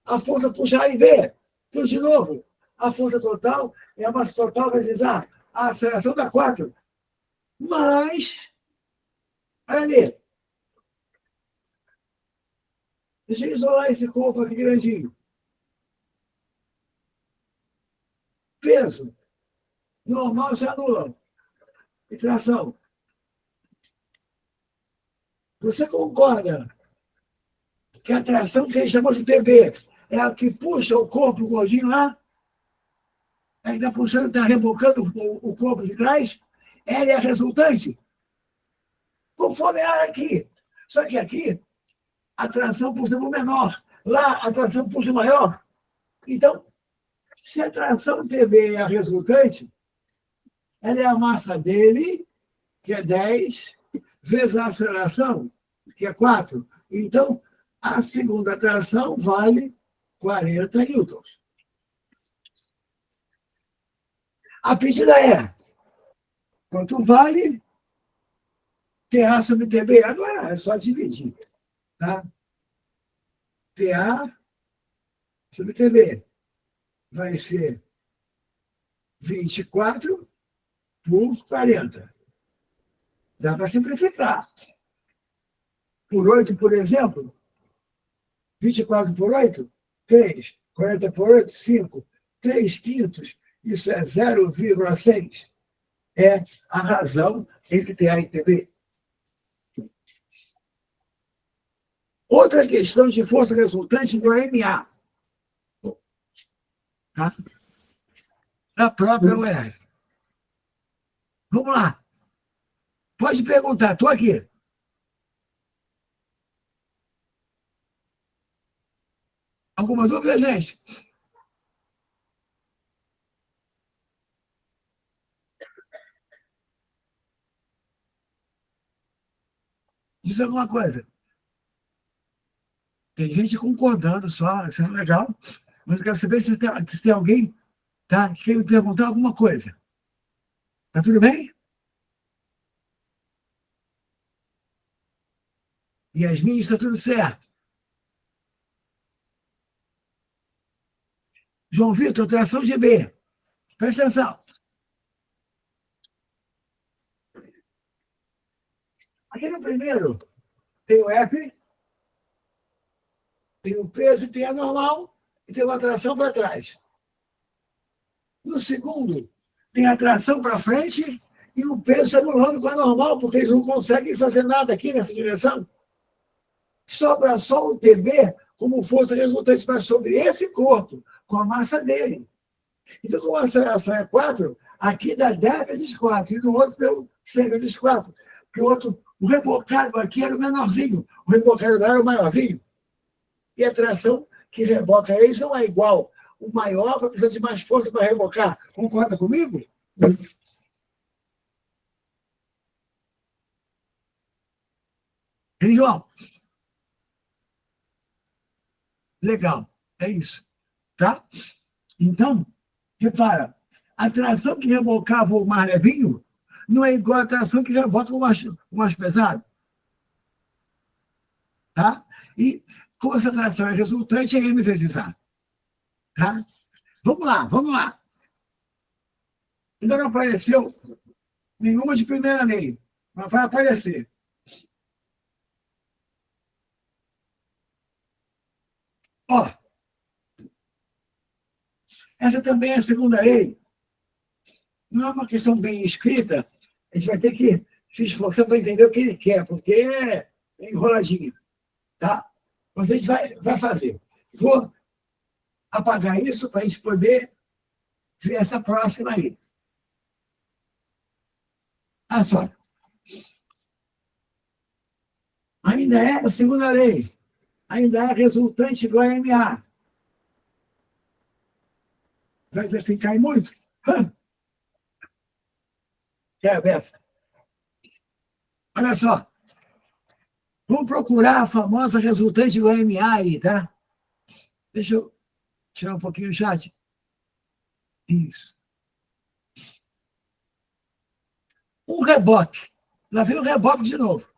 A força puxa A e B. Tudo de novo. A força total é a massa total vezes A. A aceleração dá 4. Mas, olha ali, Deixa eu isolar esse corpo aqui grandinho. Peso. Normal se anula. E tração. Você concorda que a tração que a gente chamou de TB é a que puxa o corpo gordinho lá? Ela está puxando, está rebocando o corpo de trás? Ela é a resultante? Conforme ela aqui. Só que aqui, a tração puxa no menor. Lá, a tração puxa maior. Então, se a tração TB é a resultante, ela é a massa dele, que é 10, vezes a aceleração, que é 4. Então, a segunda tração vale 40 newtons. A pedida é: quanto vale TA sobre TB? Agora é só dividir. Tá? TA sobre TB vai ser 24 por 40. Dá para simplificar. Por 8, por exemplo, 24 por 8, 3. 40 por 8, 5. 3 quintos, isso é 0,6. É a razão entre TA e TB. Outra questão de força resultante do MA. Tá? A própria UERJ. Vamos lá. Pode perguntar, estou aqui. Alguma dúvida, gente? Diz alguma coisa. Tem gente concordando só, isso é legal. Mas eu quero saber se tem alguém, tá, que quer me perguntar alguma coisa. Tá tudo bem? Yasmin, está tudo certo. João Vitor, tração GB. Presta atenção. Aqui no primeiro, tem o F, tem o peso, tem a normal e tem uma tração para trás. No segundo, tem a tração para frente e o peso se anulando com a normal, porque eles não conseguem fazer nada aqui nessa direção. Sobra só o TB como força resultante, mas sobre esse corpo, com a massa dele. Então, como a aceleração é 4, aqui dá 10 vezes 4, e no outro deu 100 vezes 4. Porque o rebocado aqui era o menorzinho, o rebocado lá era o maiorzinho. E a tração que reboca eles não é igual. O maior vai precisar de mais força para rebocar. Concorda comigo? Hein, João? Legal. É isso. Tá? Então, repara, a tração que rebocava o mais levinho não é igual a tração que reboca o mais pesado. Tá? E como essa tração é resultante, é M vezes A. Tá? Vamos lá, vamos lá. Ainda não apareceu nenhuma de primeira lei, mas vai aparecer. Ó, essa também é a segunda lei. Não é uma questão bem escrita, a gente vai ter que se esforçar para entender o que ele quer, porque é enroladinho. Tá? Mas a gente vai fazer. Vou apagar isso para a gente poder ver essa próxima aí. Olha só. Ainda é a segunda lei. Ainda é resultante do AMA. Vai dizer assim, cai muito? Quer ver essa? Olha só. Vamos procurar a famosa resultante do AMA aí, tá? Deixa eu tirar um pouquinho o chat. Isso. Um reboque. Lá vem o reboque de novo.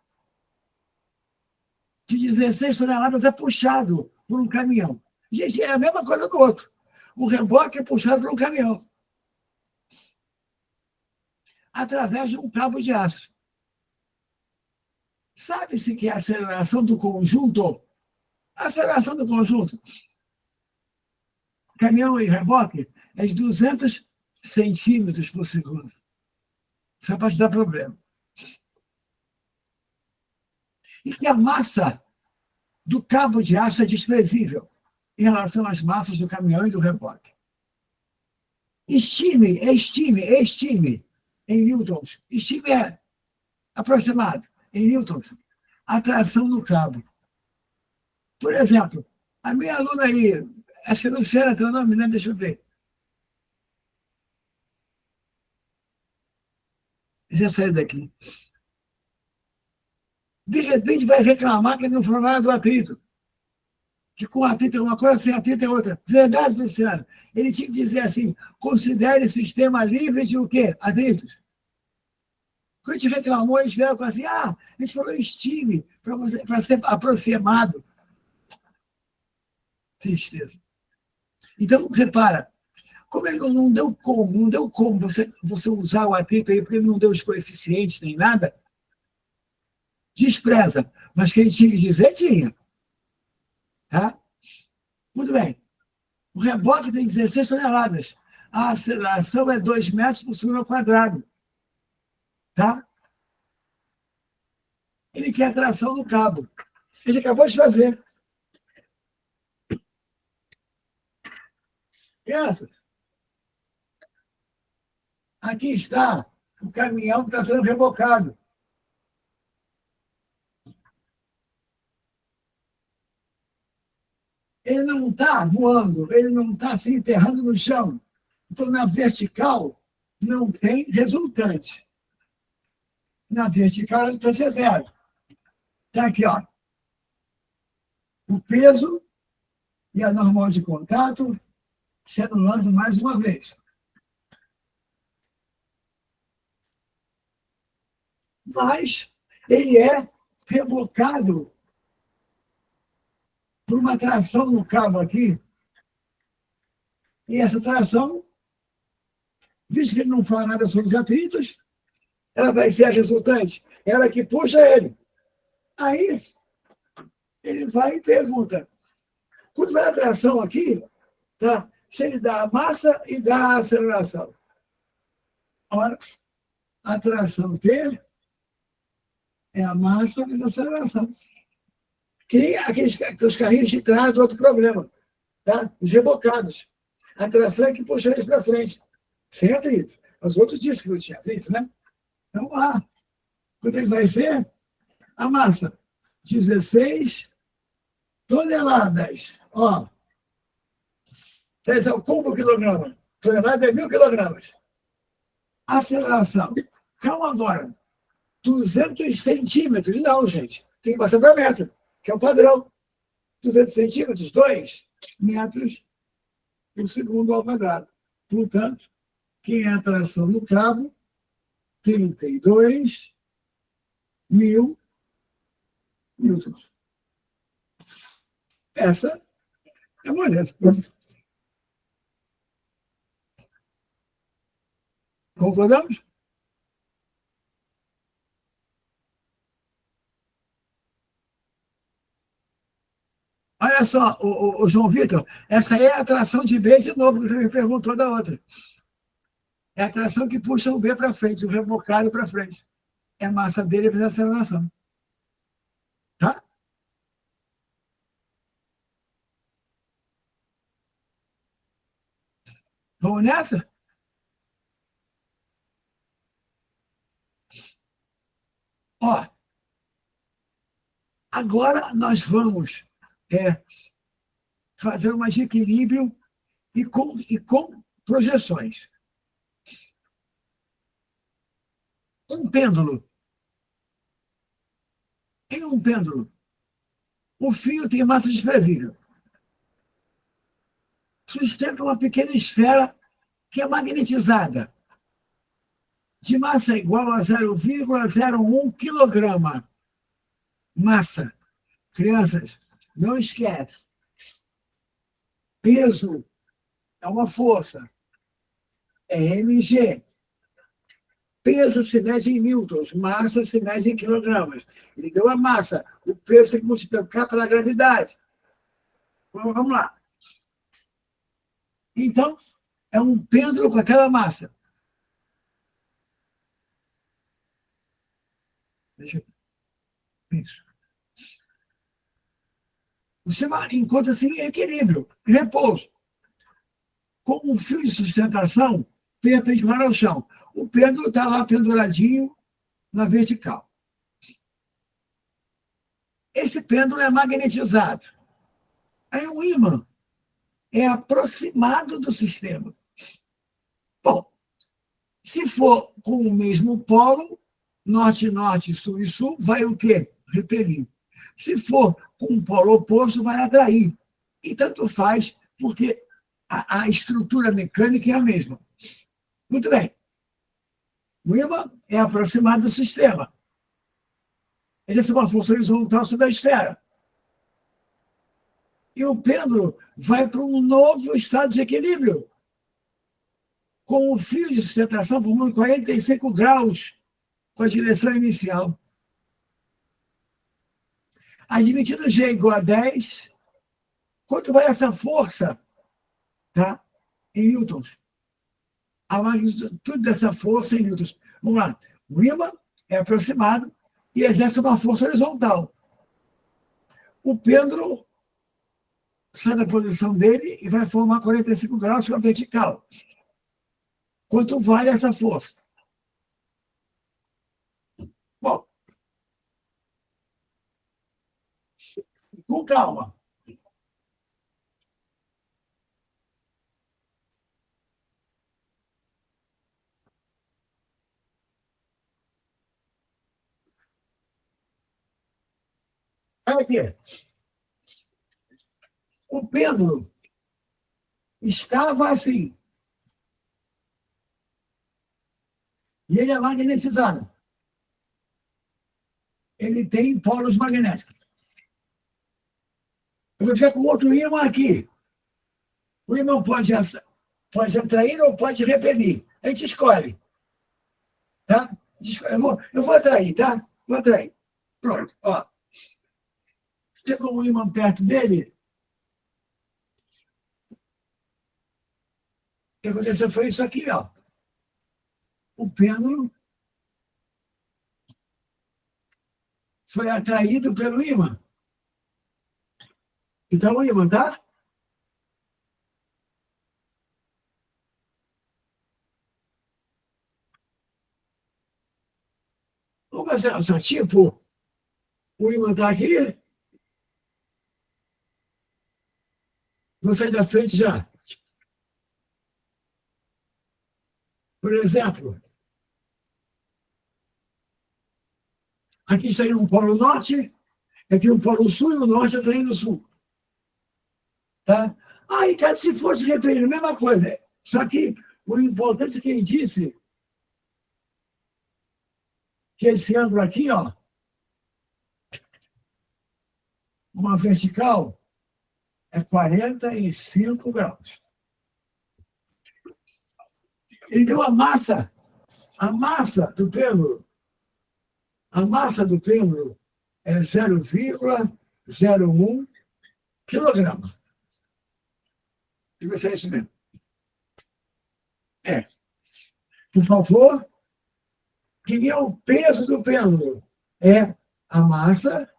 De 16 toneladas é puxado por um caminhão. Gente, é a mesma coisa do outro. O reboque é puxado por um caminhão. Através de um cabo de aço. Sabe-se que a aceleração do conjunto A aceleração do conjunto, caminhão e reboque, é de 200 centímetros por segundo. Isso pode dar problema. E que a massa do cabo de aço é desprezível em relação às massas do caminhão e do reboque. Estime em newtons. Estime é aproximado em newtons a tração no cabo. Por exemplo, a minha aluna aí, acho que é Luciana, teu nome, né? Deixa eu ver. Já saiu daqui. De repente vai reclamar que não falou nada do atrito. Que com atrito é uma coisa, sem atrito é outra. Verdade, Luciano. Ele tinha que dizer assim, considere sistema livre de o quê? Atritos. Quando a gente reclamou, eles vieram com assim, a gente falou estime, para ser aproximado. Tristeza. Então, repara, como ele não deu como você usar o atrito aí, porque ele não deu os coeficientes nem nada, despreza. Mas quem tinha que dizer, tinha. Tá? Muito bem. O reboque tem 16 toneladas. A aceleração é 2 metros por segundo ao quadrado. Tá? Ele quer a tração no cabo. A gente acabou de fazer. Pensa. Aqui está o caminhão que está sendo rebocado. Ele não está voando, ele não está se enterrando no chão. Então, na vertical, não tem resultante. Na vertical, o resultante é zero. Está aqui, ó. O peso e a normal de contato se anulando mais uma vez. Mas ele é rebocado por uma tração no cabo aqui. E essa tração, visto que ele não fala nada sobre os atritos, ela vai ser a resultante. Ela que puxa ele. Aí, ele vai e pergunta, quando vai a tração aqui, tá? Se ele dá a massa e dá a aceleração. Ora, a tração T é a massa vezes a aceleração. Que nem aqueles carrinhos de trás do outro problema, tá? Os rebocados. A tração é que puxa eles para frente, sem atrito. Os outros dizem que não tinha atrito, né? Então, lá, quanto é que vai ser? A massa, 16 toneladas. Ó, o cubo quilograma. Tonelada é 1.000 quilogramas. Aceleração. Calma agora. 200 centímetros. Não, gente. Tem que passar para metro, que é o padrão. 200 centímetros, 2 metros por segundo ao quadrado. Portanto, quem é a tração no cabo? 32.000 newtons. Essa é a moleza. Concordamos? Olha só, o João Vitor, essa é a atração de B de novo, que você me perguntou da outra. É a atração que puxa o B para frente, o rebocado para frente. É a massa dele vezes a aceleração. Tá? Vamos nessa? Ó, agora nós vamos fazer um de equilíbrio e com projeções. Um pêndulo. Em um pêndulo, o fio tem massa desprezível. Sustenta uma pequena esfera que é magnetizada, de massa igual a 0,01 quilograma. Massa. Crianças, não esquece. Peso é uma força. É mg. Peso se mede em newtons, massa se mede em quilogramas. Ele deu a massa, o peso tem que multiplicar pela gravidade. Vamos lá. Então, é um pêndulo com aquela massa. Deixa eu ver. Isso. Você encontra-se em equilíbrio, em repouso. Com um fio de sustentação perpendicular ao chão. O pêndulo está lá penduradinho na vertical. Esse pêndulo é magnetizado. Aí o ímã é aproximado do sistema. Bom, se for com o mesmo polo, norte-norte, sul e sul, vai o quê? Repelir. Se for com o polo oposto, vai atrair. E tanto faz, porque a estrutura mecânica é a mesma. Muito bem. O ímã é aproximado do sistema. Ele é uma força horizontal sobre a esfera. E o pêndulo vai para um novo estado de equilíbrio, com o fio de sustentação formando 45 graus com a direção inicial. Admitido G igual a 10, quanto vai essa força, tá? Em newtons? A magnitude dessa força em newtons. Vamos lá. O ímã é aproximado e exerce uma força horizontal. O pêndulo sai da posição dele e vai formar 45 graus com a vertical. Quanto vale essa força? Bom, com calma. Olha aqui. O pêndulo estava assim. E ele é magnetizado. Ele tem polos magnéticos. Eu vou ficar com outro ímã aqui. O ímã pode atrair ou pode repelir. A gente escolhe. Tá? Eu vou atrair, tá? Vou atrair. Pronto. Ó. Chegou um ímã perto dele. O que aconteceu foi isso aqui, ó. O pêndulo foi atraído pelo ímã. Então, o ímã, tá? Vamos fazer assim, tipo, o ímã está aqui. Vou sair da frente já. Por exemplo, aqui está um polo norte, aqui um polo sul e o norte está indo sul. Tá? Aí, cara, se fosse repelir, a mesma coisa. Só que o importante é que ele disse que esse ângulo aqui, ó, uma vertical, é 45 graus. Então, a massa do pêndulo, é 0,01 quilograma. E vai ser isso mesmo. Por favor, o que é o peso do pêndulo? É a massa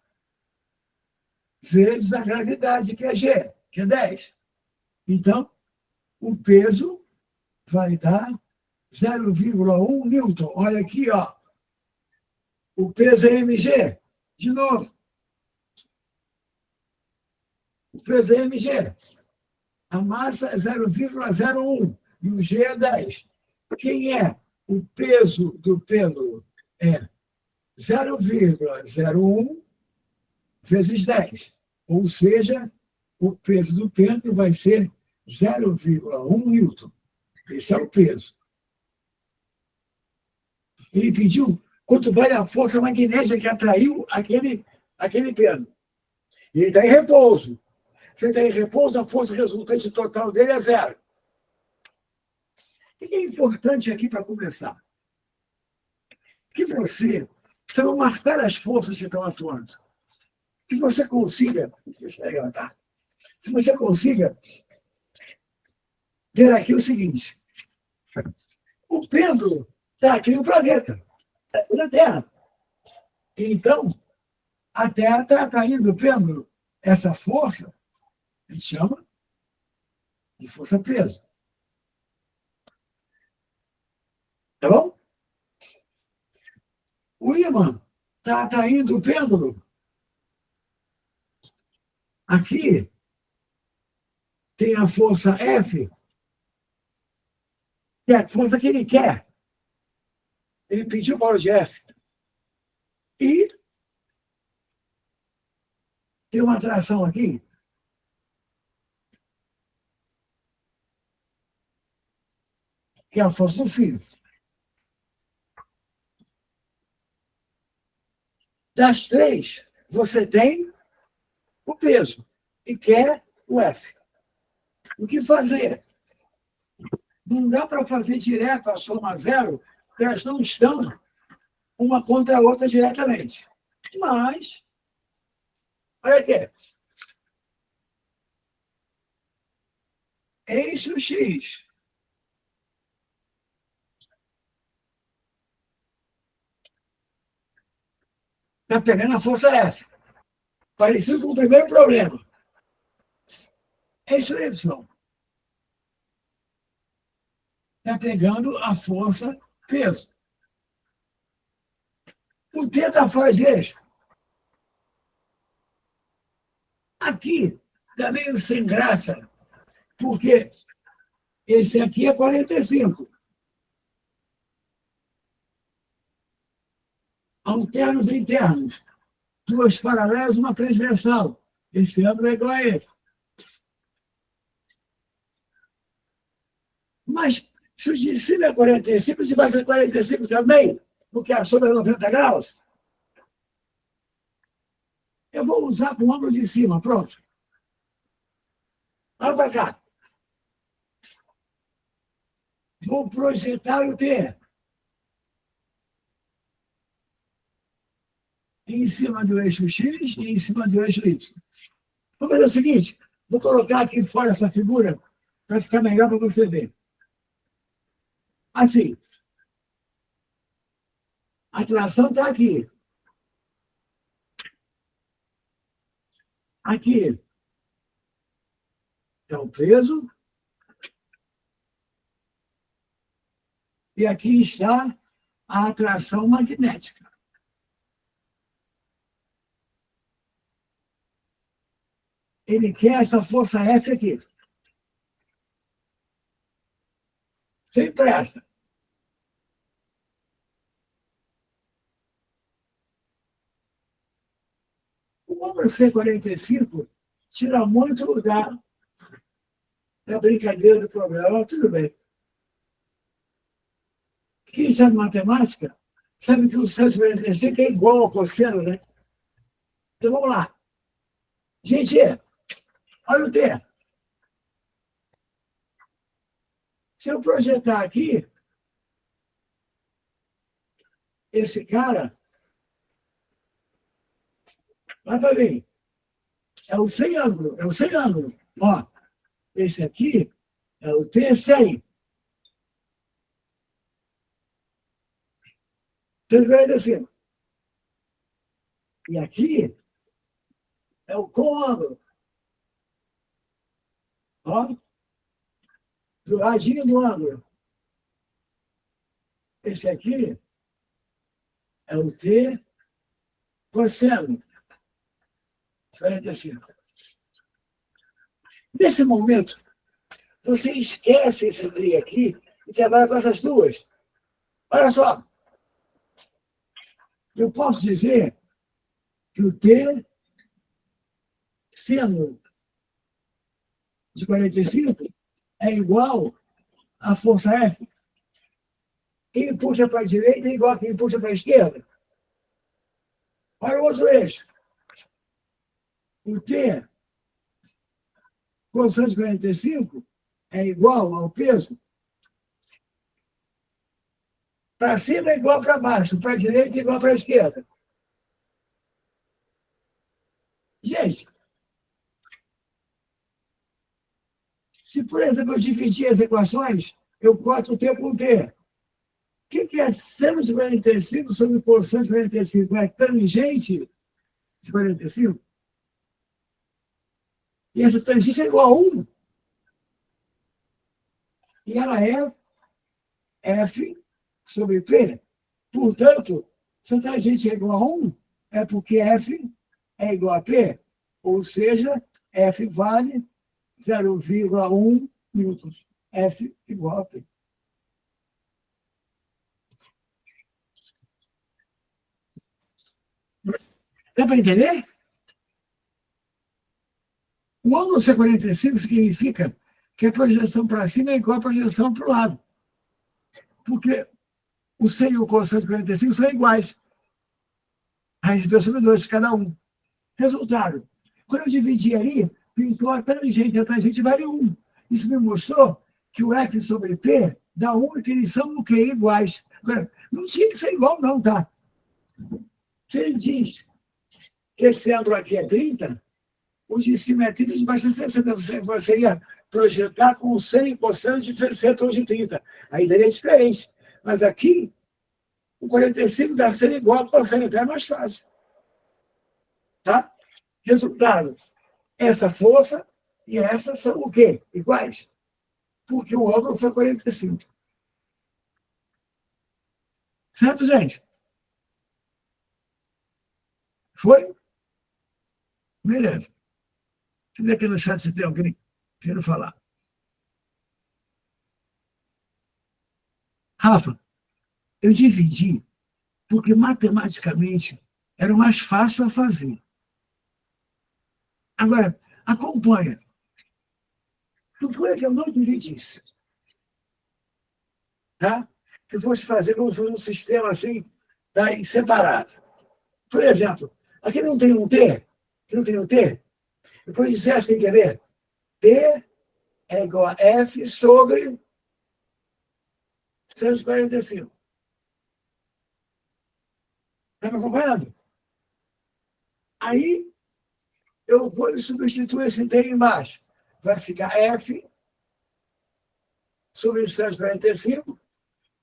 vezes a gravidade, que é G, que é 10. Então, o peso vai dar 0,1 newton. Olha aqui, ó. O peso é mg. De novo. O peso é mg. A massa é 0,01 e o G é 10. Quem é o peso do pêndulo? É 0,01 vezes 10. Ou seja, o peso do pêndulo vai ser 0,1 newton. Esse é o peso. Ele pediu quanto vale a força magnética que atraiu aquele pêndulo. E ele está em repouso. Se ele está em repouso, a força resultante total dele é 0. O que é importante aqui para começar? Que você não marcar as forças que estão atuando. Que você consiga. Deixa eu levantar. se você consiga ver aqui o seguinte: o pêndulo está aqui no planeta, aqui na Terra. Então, a Terra está caindo o pêndulo. Essa força a gente chama de força-peso. Tá bom? O ímã está atraindo o pêndulo. Aqui tem a força F, que é a força que ele quer. Ele pediu para o de F. E tem uma atração aqui, que é a força do fio. Das três, você tem o peso e quer o F. O que fazer? Não dá para fazer direto a soma zero, porque elas não estão uma contra a outra diretamente. Mas, olha aqui. Eixo X está pegando a força F. Parecido com o primeiro problema. Eixo Y está pegando a força peso. O T está fora de eixo. Aqui está meio sem graça, porque esse aqui é 45. Alternos e internos. Duas paralelas, uma transversal. Esse ângulo é igual a esse. Mas se o de cima é 45, o de baixo é 45 também, porque a sombra é 90 graus, eu vou usar com o ângulo de cima, pronto. Olha para cá. Vou projetar o T em cima do eixo X e em cima do eixo Y. Vamos fazer o seguinte, vou colocar aqui fora essa figura para ficar melhor para você ver. Assim, a tração está aqui. Aqui é o peso. E aqui está a atração magnética. Ele quer essa força F aqui. Sem pressa. O número C45 tira muito da brincadeira do problema, tudo bem. Quem sabe matemática, sabe que o 145 é igual ao cosseno, né? Então vamos lá. Gente, olha o T. Se eu projetar aqui, esse cara, vai para mim. É o sem ângulo, é o sem ângulo. Ó, esse aqui é o T100. 345. E aqui é o com ângulo. Ó, do ladinho do ângulo. Esse aqui é o T cosseno. 45. Nesse momento, você esquece esse tri aqui e trabalha com essas duas. Olha só. Eu posso dizer que o T seno de 45 é igual à força F. Quem puxa para a direita é igual a quem puxa para a esquerda. Olha o outro eixo. O T com 145 é igual ao peso. Para cima é igual para baixo, para a direita é igual para a esquerda. Gente, Se, por exemplo, eu dividir as equações, eu corto T com T. O que é seno de 45 sobre cosseno de 45? É tangente de 45? E essa tangente é igual a 1. E ela é F sobre P. Portanto, se a tangente é igual a 1, é porque F é igual a P. Ou seja, F vale 0,1 newtons. F igual a P. Dá para entender? O ângulo C45 significa que a projeção para cima é igual à projeção para o lado. Porque o seno e o cosseno de 45 são iguais. Raiz de 2 sobre 2, cada um. Resultado. Quando eu dividi ali, pintou a tangente vale 1. Isso me mostrou que o F sobre P dá 1 e que eles são o quê? Iguais. Agora, não tinha que ser igual, não, tá? Se ele diz que esse ângulo aqui é 30, o de cima é 30, o de baixo é 60. Você ia projetar com o seno e cosseno de 60 ou de 30. Aí daria diferente. Mas aqui, o 45 deve ser igual ao cosseno, então é mais fácil. Tá? Resultado. Essa força e essa são o quê? Iguais. Porque o ângulo foi 45. Certo, gente? Foi? Beleza. Deixa eu ver aqui no chat se tem alguém querendo falar. Rafa, eu dividi porque matematicamente era o mais fácil a fazer. Agora, acompanha. Suponha que eu não dividisse. Tá? Que eu fosse fazer como se fosse um sistema assim, tá, separado. Por exemplo, aqui não tem um T? Aqui não tem um T? Depois disser assim, quer ver? P é igual a F sobre 145. Está me acompanhando? Aí, eu vou substituir esse T embaixo. Vai ficar F sobre 145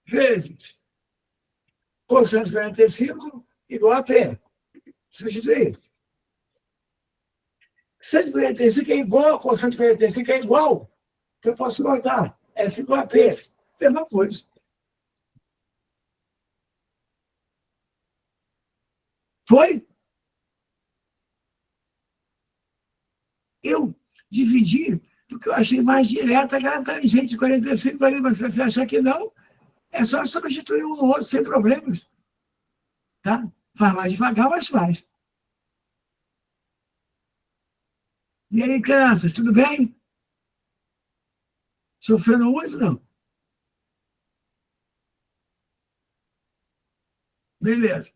vezes cosseno de 45 igual a P. Substituir. 145 é igual, cosseno de 45 é igual. Então, eu posso botar F igual a P. Mesma coisa. Foi? Eu dividi porque eu achei mais direta aquela tangente de 45, 40. Se você achar que não, é só substituir um no outro sem problemas. Tá? Faz mais devagar, mas faz. E aí, crianças, tudo bem? Sofrendo muito, não? Beleza.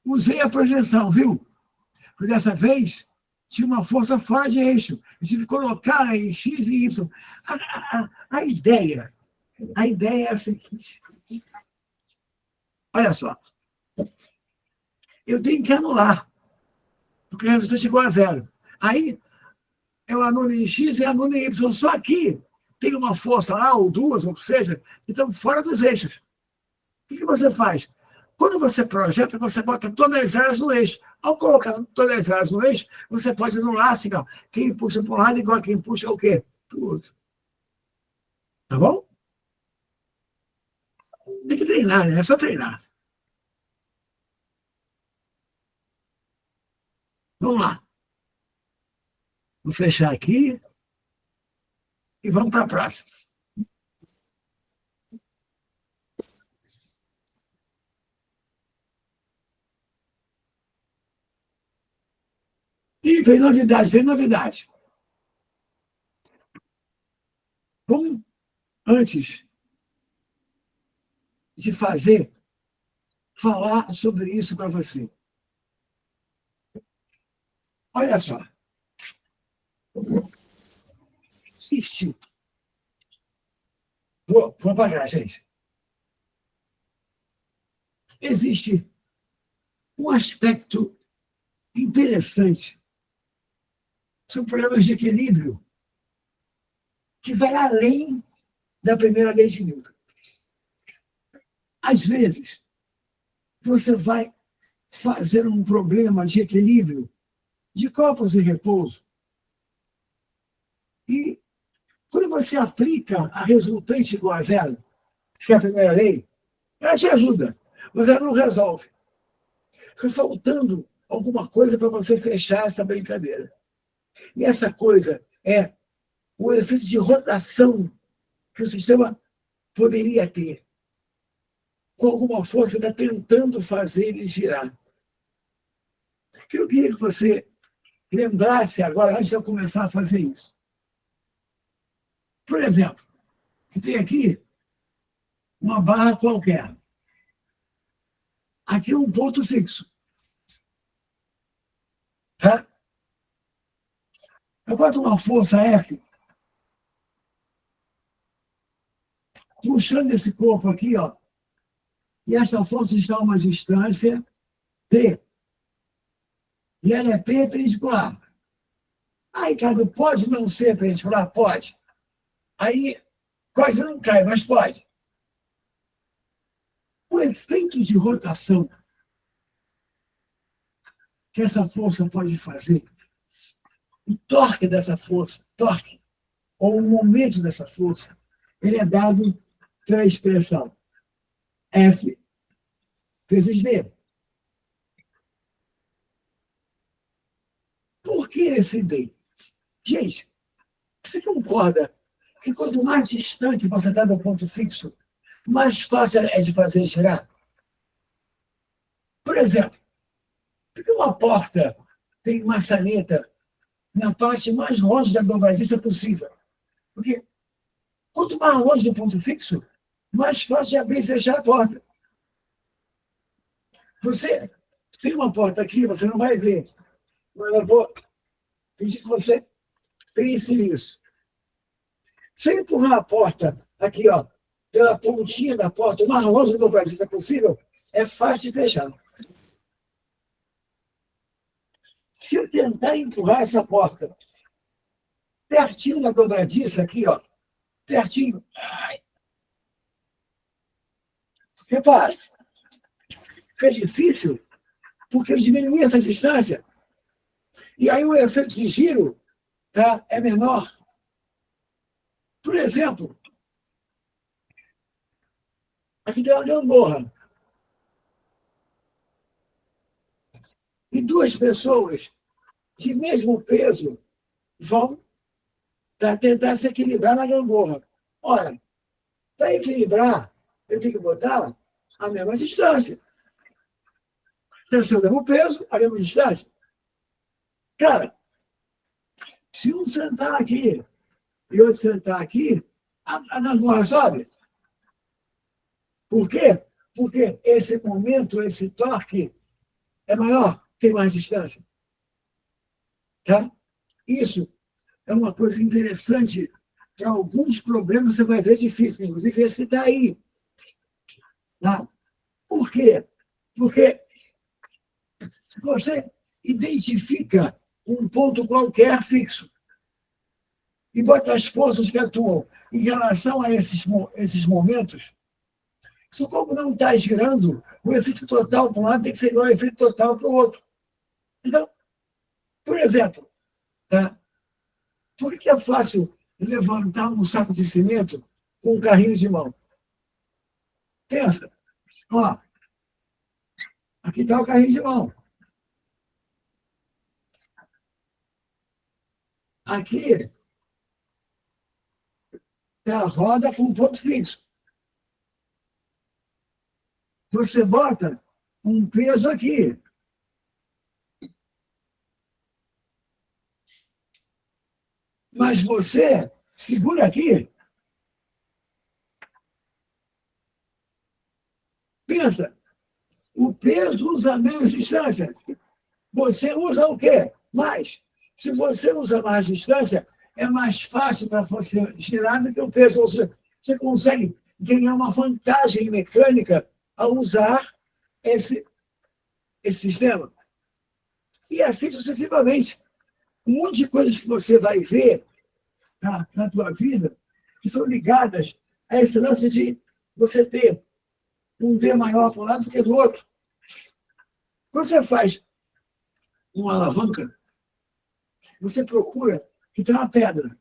Usei a projeção, viu? Porque dessa vez tinha uma força fora de eixo. Eu tive que colocar em X e Y. A ideia é a seguinte. Olha só. Eu tenho que anular, porque o resultado chegou a zero. Aí, eu anulo em X e anulo em Y. Só aqui tem uma força lá, ou duas, ou seja, que estão fora dos eixos. O que você faz? Quando você projeta, você bota todas as áreas no eixo. Ao colocar todas as áreas no eixo, você pode anular assim, ó, quem puxa para um lado igual a quem puxa o quê? Para o outro. Tá bom? Tem que treinar, né? É só treinar. Vamos lá. Vou fechar aqui e vamos para a próxima. E vem novidade, vem novidade. Como antes de falar sobre isso para você. Olha só. Existe. Vou apagar, gente. Existe um aspecto interessante são problemas de equilíbrio que vai além da primeira lei de Newton. Às vezes, você vai fazer um problema de equilíbrio de corpos em repouso. E quando você aplica a resultante igual a zero, que é a primeira lei, ela te ajuda, mas ela não resolve. Fica faltando alguma coisa para você fechar essa brincadeira. E essa coisa é o efeito de rotação que o sistema poderia ter, com alguma força que está tentando fazer ele girar. Que eu queria que você lembrasse agora, antes de eu começar a fazer isso. Por exemplo, você tem aqui uma barra qualquer. Aqui é um ponto fixo. Tá? Eu boto uma força F, puxando esse corpo aqui, ó, e essa força está a uma distância T. E ela é perpendicular. Aí, Ricardo, pode não ser perpendicular? Pode. Aí, quase não cai, mas pode. O efeito de rotação que essa força pode fazer, o torque dessa força, torque, ou o momento dessa força, ele é dado pela expressão F vezes D. Por que esse D? Gente, você concorda que quanto mais distante você está do ponto fixo, mais fácil é de fazer girar? Por exemplo, por que uma porta tem maçaneta na parte mais longe da dobradiça possível? Porque quanto mais longe do ponto fixo, mais fácil é abrir e fechar a porta. Você tem uma porta aqui, você não vai ver, mas eu vou pedir que você pense nisso. Se eu empurrar a porta aqui, ó, pela pontinha da porta, o mais longe da dobradiça possível, é fácil de fechar. Se eu tentar empurrar essa porta pertinho da dobradiça, aqui, ó, pertinho. Ai. Repare, fica difícil porque eu diminui essa distância. E aí o efeito de giro, tá, é menor. Por exemplo, aqui tem uma gangorra. E duas pessoas de mesmo peso vão tentar se equilibrar na gangorra. Ora, para equilibrar, eu tenho que botar a mesma distância. Deve ser o mesmo peso, a mesma distância. Cara, se um sentar aqui e outro sentar aqui, a gangorra sobe. Por quê? Porque esse momento, esse torque é maior, tem mais distância. Tá? Isso é uma coisa interessante para alguns problemas, você vai ver difícil, inclusive esse daí. Tá? Por quê? Porque você identifica um ponto qualquer fixo e bota as forças que atuam em relação a esses momentos. Isso, como não está girando, o efeito total para um lado tem que ser igual ao efeito total para o outro. Então, por exemplo, tá? Por que é fácil levantar um saco de cimento com um carrinho de mão? Pensa. Ó, aqui está o carrinho de mão. Aqui é a roda com um ponto fixo. Você bota um peso aqui. Mas você segura aqui. Pensa, o peso usa menos distância. Você usa o quê? Mais. Se você usa mais distância, é mais fácil para você girar do que o peso. Ou seja, você consegue ganhar uma vantagem mecânica ao usar esse sistema. E assim sucessivamente. Um monte de coisas que você vai ver, tá, na tua vida que são ligadas a esse lance de você ter um D maior para um lado do que do outro. Quando você faz uma alavanca, você procura que tem uma pedra.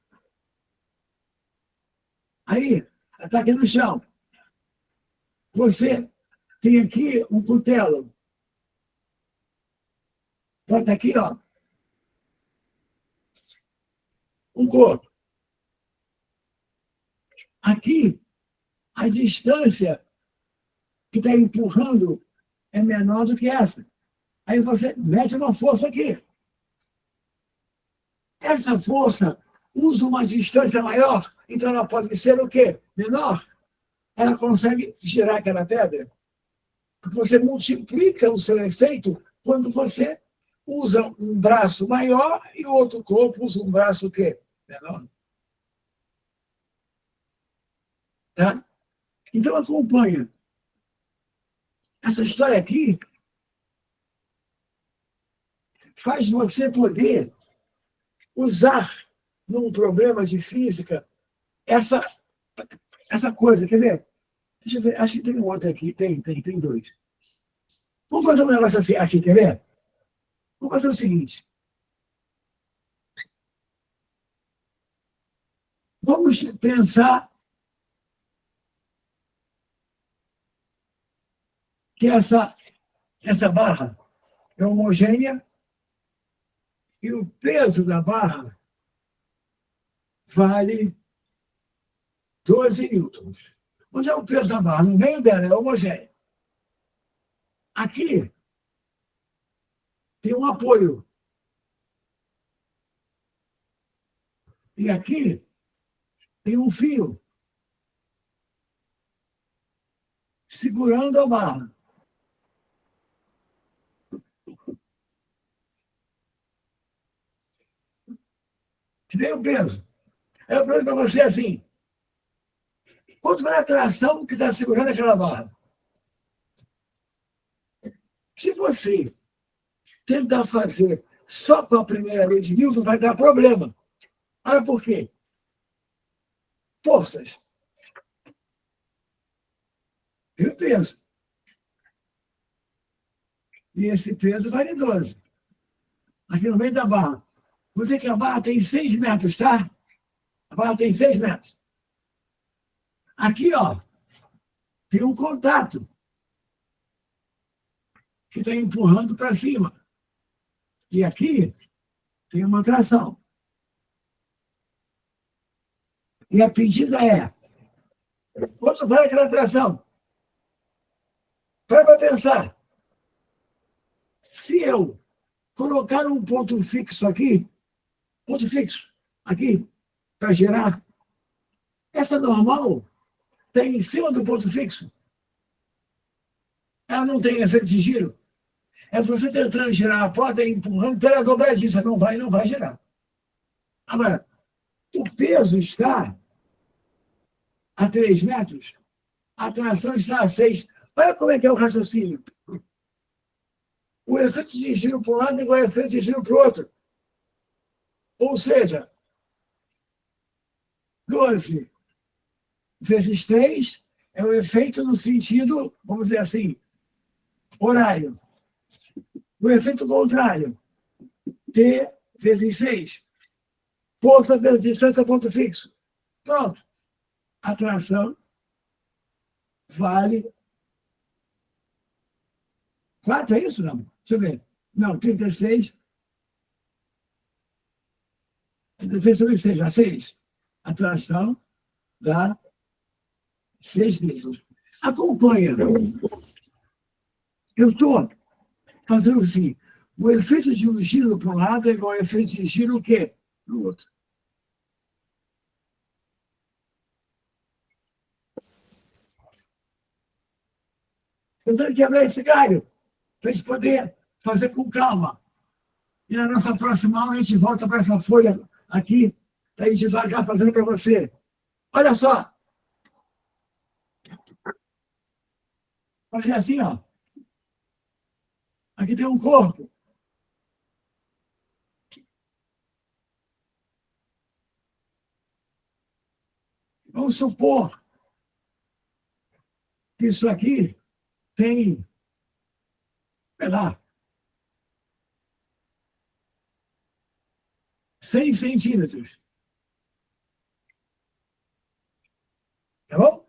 Aí, está aqui no chão. Você tem aqui um cutelo. Bota aqui, ó, um corpo. Aqui, a distância que está empurrando é menor do que essa. Aí você mete uma força aqui. Essa força usa uma distância maior, então ela pode ser o quê? Menor. Ela consegue girar aquela pedra. Porque você multiplica o seu efeito quando você usa um braço maior e o outro corpo usa um braço o quê? Menor. Tá? Então acompanha. Essa história aqui faz você poder usar num problema de física essa coisa. Quer ver? Deixa eu ver, acho que tem um outro aqui. Tem dois. Vamos fazer um negócio assim aqui, quer ver? Vamos fazer o seguinte. Vamos pensar que essa barra é homogênea e o peso da barra vale 12 newtons. Onde é o peso da barra? No meio dela, é homogênea. Aqui tem um apoio. E aqui tem um fio segurando a barra. Vem o peso. Eu pergunto para você assim, quanto vai a tração que está segurando aquela barra? Se você tentar fazer só com a primeira lei de Newton, vai dar problema. Olha por quê? Forças. E o peso. E esse peso vale 12. Aqui no meio da barra. Você que a barra tem 6 metros, tá? A barra tem 6 metros. Aqui, ó, tem um contato que está empurrando para cima. E aqui tem uma tração. E a pedida é, quanto vai aquela tração? Para pensar. Se eu colocar um ponto fixo aqui, para gerar, essa normal tem em cima do ponto fixo. Ela não tem efeito de giro. É você tentando girar a porta e empurrando pela dobradiça. Não vai gerar. Agora, o peso está a 3 metros, a tração está a 6. Olha como é que é o raciocínio. O efeito de giro para um lado é igual ao efeito de giro para o outro. Ou seja, 12 vezes 3 é o efeito no sentido, vamos dizer assim, horário. O efeito contrário, T vezes 6. Força vezes distância, ponto fixo. Pronto. A tração vale 4, é isso? Não. Deixa eu ver. Não, 36. 36 sobre 6 dá 6. A tração dá 6 newtons. Acompanha. Eu estou fazendo assim. O efeito de um giro para um lado é igual ao efeito de giro o quê? Para o outro. Eu tenho que quebrar esse galho para a gente poder fazer com calma. E na nossa próxima aula a gente volta para essa folha aqui, para a gente devagar fazendo para você. Olha só. Fazer assim, ó. Aqui tem um corpo. Vamos supor que isso aqui tem, sei lá, 100 centímetros. Tá bom?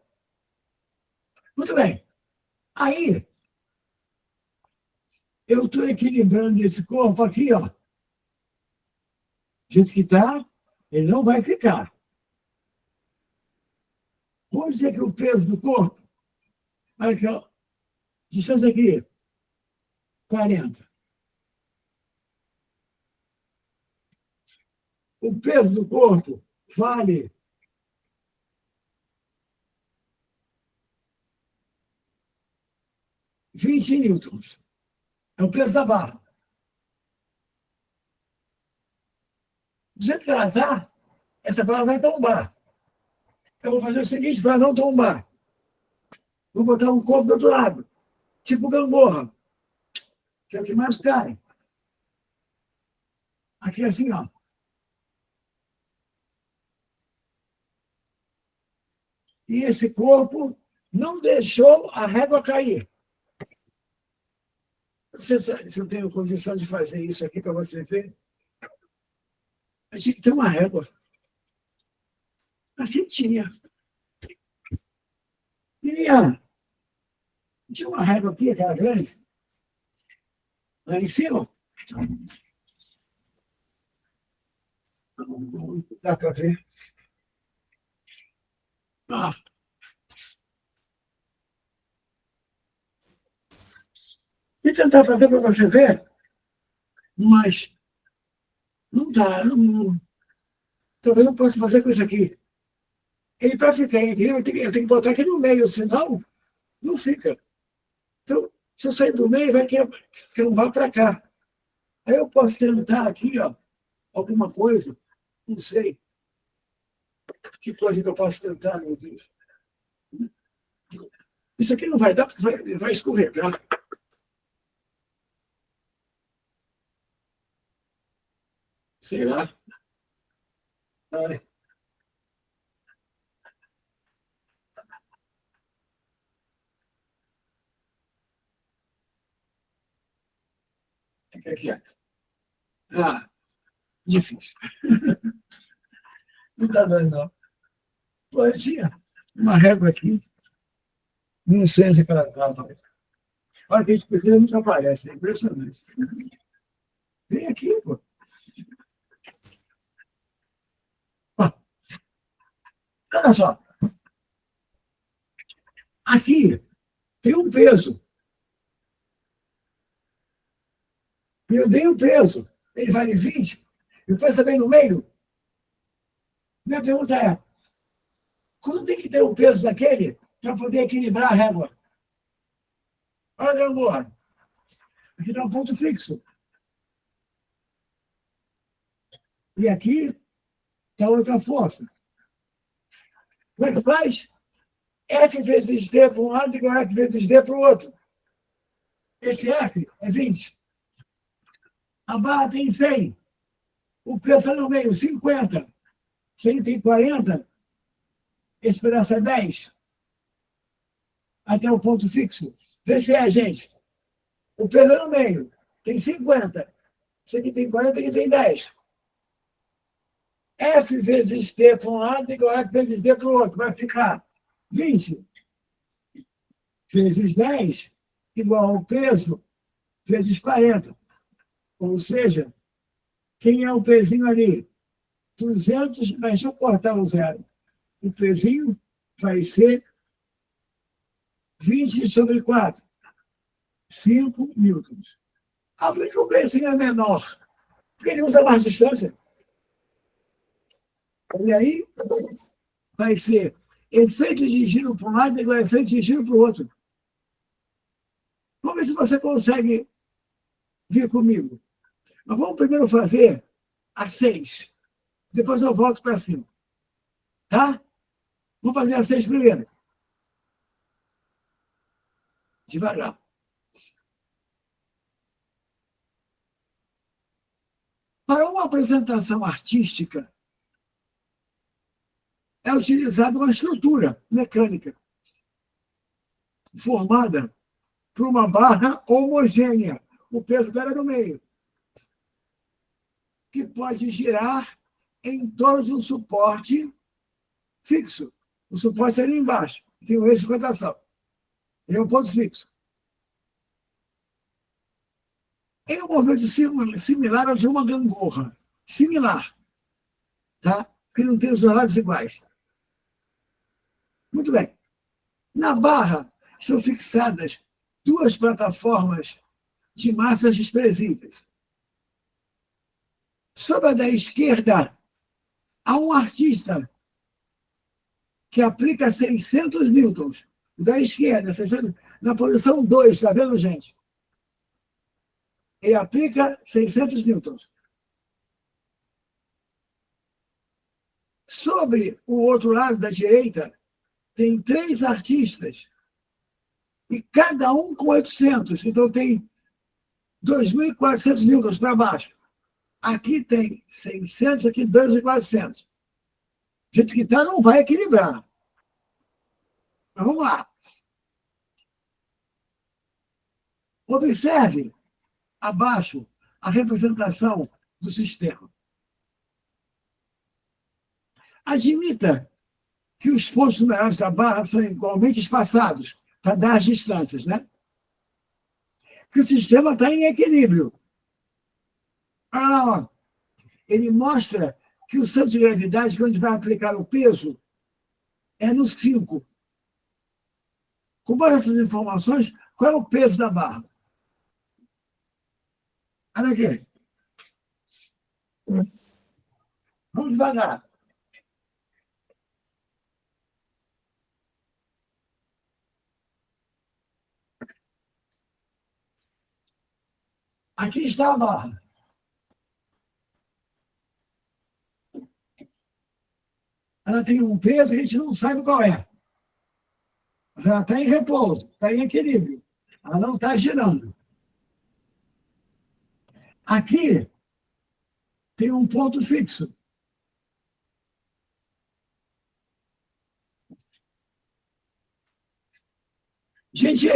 Muito bem. Aí, eu estou equilibrando esse corpo aqui, ó. Do jeito que está, ele não vai ficar. Vamos dizer que o peso do corpo, olha aqui, ó, distância aqui, 40. O peso do corpo vale 20 newtons. É o peso da barra. Do jeito que ela está, essa barra vai tombar. Eu vou fazer o seguinte para não tombar. Vou botar um corpo do outro lado, tipo gangorra, que é o que mais cai. Aqui assim, ó. E esse corpo não deixou a régua cair. Não sei se eu tenho condição de fazer isso aqui para você ver. Eu tinha que ter uma régua. A gente tinha. Tinha uma régua aqui, aquela grande, lá em cima. Não dá para ver. Ah. E tentar fazer para você ver, mas não dá. Talvez eu possa fazer com isso aqui. Ele, para ficar em equilíbrio, eu tenho que botar aqui no meio, senão não fica. Então, se eu sair do meio, vai que não vá para cá. Aí eu posso tentar aqui, ó, alguma coisa, não sei. Que coisa que eu posso tentar, meu Deus. Isso aqui não vai dar, porque vai escorregar. Sei lá. Ai, fica quieto. Ah, difícil. Não está dando, não. Pô, eu tinha uma régua aqui, não sei onde ela estava. Olha que a gente precisa nunca aparece, é impressionante. Vem aqui, pô. Ó, olha só, aqui tem um peso. Eu dei um peso. Ele vale 20, e o peso também no meio. Minha pergunta é, como tem que ter um peso daquele para poder equilibrar a régua? Olha, amor, aqui dá um ponto fixo. E aqui está outra força. Como é que faz? F vezes D para um lado igual a F vezes D para o outro. Esse F é 20. A barra tem 100. O peso é no meio, 50. 100 tem 40. Esse pedaço é 10. Até o ponto fixo. Vê se é, gente. O peso é no meio. Tem 50. Esse aqui tem 40, aqui tem 10. F vezes D para um lado igual a F vezes D para o outro. Vai ficar 20 vezes 10 igual ao peso vezes 40. Ou seja, quem é o pezinho ali? 200, mas deixa eu cortar o zero. O pezinho vai ser 20 sobre 4. 5 newtons. Ah, por que o pezinho é menor? Porque ele usa mais distância. E aí vai ser efeito de giro para um lado igual a efeito de giro para o outro. Vamos ver se você consegue vir comigo. Mas vamos primeiro fazer a 6. Depois eu volto para 5. Tá? Vamos fazer a 6 primeiro. Devagar. Para uma apresentação artística, é utilizada uma estrutura mecânica formada por uma barra homogênea, o peso dela é no meio, que pode girar em torno de um suporte fixo. O suporte é ali embaixo, tem o eixo de rotação. Ele é um ponto fixo. É um movimento similar ao de uma gangorra. Similar. Tá? Porque não tem os dois lados iguais. Muito bem. Na barra estão fixadas duas plataformas de massas desprezíveis. Sobre a da esquerda, há um artista que aplica 600 newtons. Da esquerda, 600, na posição 2, está vendo, gente? Ele aplica 600 newtons. Sobre o outro lado da direita, tem 3 artistas, e cada um com 800. Então, tem 2.400 newtons para baixo. Aqui tem 600, aqui 2.400. Do jeito que está, não vai equilibrar. Mas vamos lá. Observe abaixo a representação do sistema. Admita que os pontos numerados da barra são igualmente espaçados para dar as distâncias, né? Que o sistema está em equilíbrio. Olha lá, ó. Ele mostra que o centro de gravidade, onde vai aplicar o peso, é no 5. Com base nessas informações, qual é o peso da barra? Olha aqui. Vamos devagar. Aqui está a barra. Ela tem um peso que a gente não sabe qual é. Mas ela está em repouso, está em equilíbrio. Ela não está girando. Aqui tem um ponto fixo. Gente,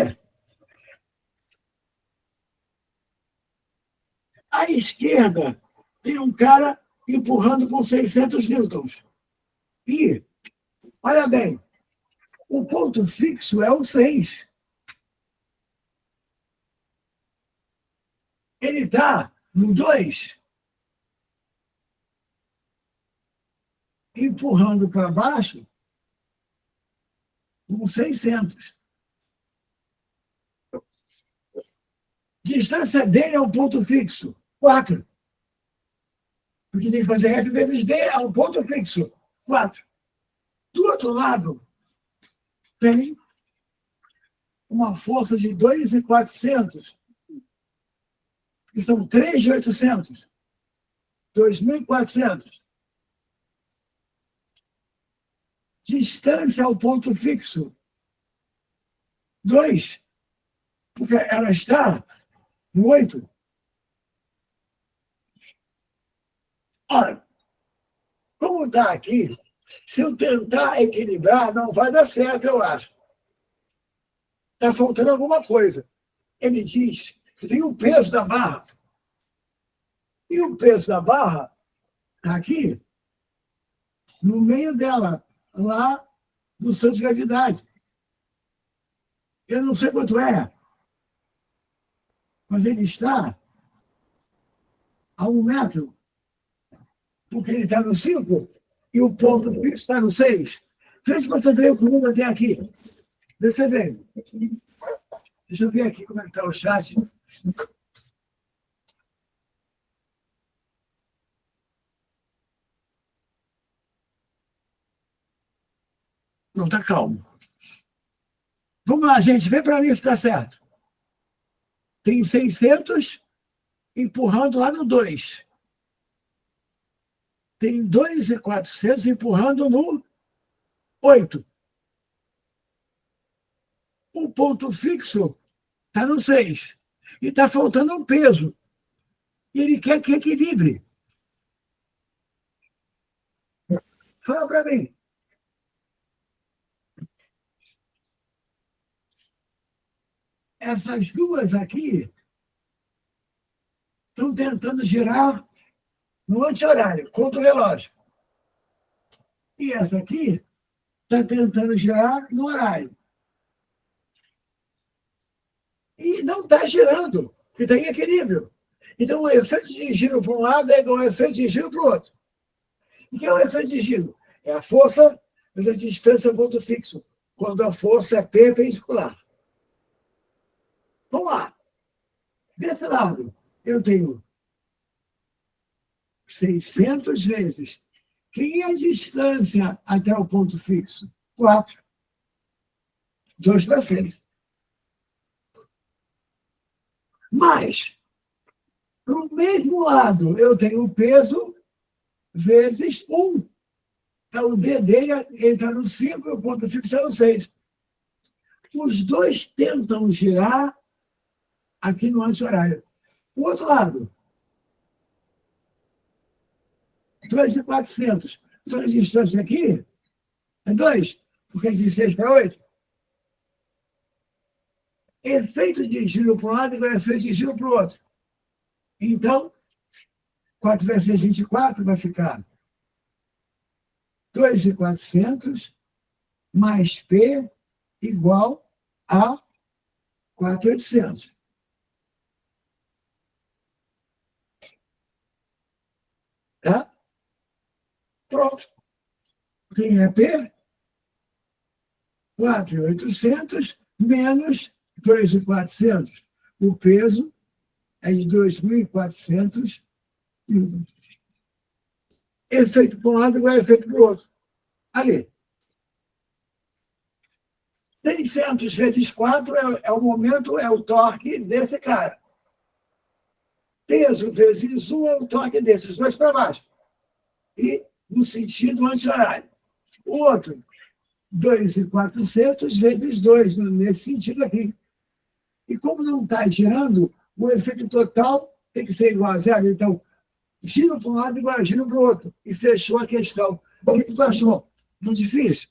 à esquerda tem um cara empurrando com 600 newtons. E, olha bem, o ponto fixo é o 6. Ele está no 2, empurrando para baixo com 600. Distância dele é um ponto fixo, 4. Porque tem que fazer F vezes D, é um ponto fixo, 4. Do outro lado, tem uma força de 2.400, que são 3 de 800, 2.400. Distância ao ponto fixo, 2, porque ela está no 8. Olha, como está aqui, se eu tentar equilibrar, não vai dar certo, eu acho. Está faltando alguma coisa. Ele diz que tem o peso da barra. E o peso da barra, aqui, no meio dela, lá no centro de gravidade. Eu não sei quanto é, mas ele está a 1 metro, porque ele está no 5 e o ponto fixo está no 6. Vê se você veio comigo até aqui. Vê se você veio. Deixa eu ver aqui como é que está o chat. Não, está calmo. Vamos lá, gente. Vê para mim se está certo. Tem 600 empurrando lá no 2. Tem 2.400 empurrando no 8. O ponto fixo está no 6. E está faltando um peso. E ele quer que equilibre. Fala para mim. essas duas aqui estão tentando girar no anti-horário, contra o relógio. E essa aqui está tentando girar no horário. E não está girando, porque está em equilíbrio. Então, o efeito de giro para um lado é igual ao efeito de giro para o outro. O que é o efeito de giro? É a força vezes a distância ao ponto fixo, quando a força é perpendicular. Vamos lá. Desse lado, eu tenho 600 vezes. Quem é a distância até o ponto fixo? 4. 2 para 6. Mas, no mesmo lado, eu tenho o peso vezes 1. Então, o D dele está no 5 e o ponto fixo está no 6. Os dois tentam girar aqui no anti-horário. O outro lado, 2.400. Só a distância aqui é 2, porque é de 6 para 8. Efeito de giro para um lado igual a efeito de giro para o outro. Então, 4 vezes 6, 24, vai ficar 2.400 mais P igual a 4.800. Tá? Pronto. Quem é P? 4.800 menos 2.400. O peso é de 2.400. Efeito para um lado igual a efeito para o outro. Ali. 600 vezes 4 é o momento, é o torque desse cara. Peso vezes 1 é o torque desses dois para baixo. E no sentido anti-horário. O outro, 2.400 vezes 2, nesse sentido aqui. E como não está girando, o efeito total tem que ser igual a zero. Então, giro para um lado igual a giro para o outro. E fechou a questão. O que tu achou? Muito difícil?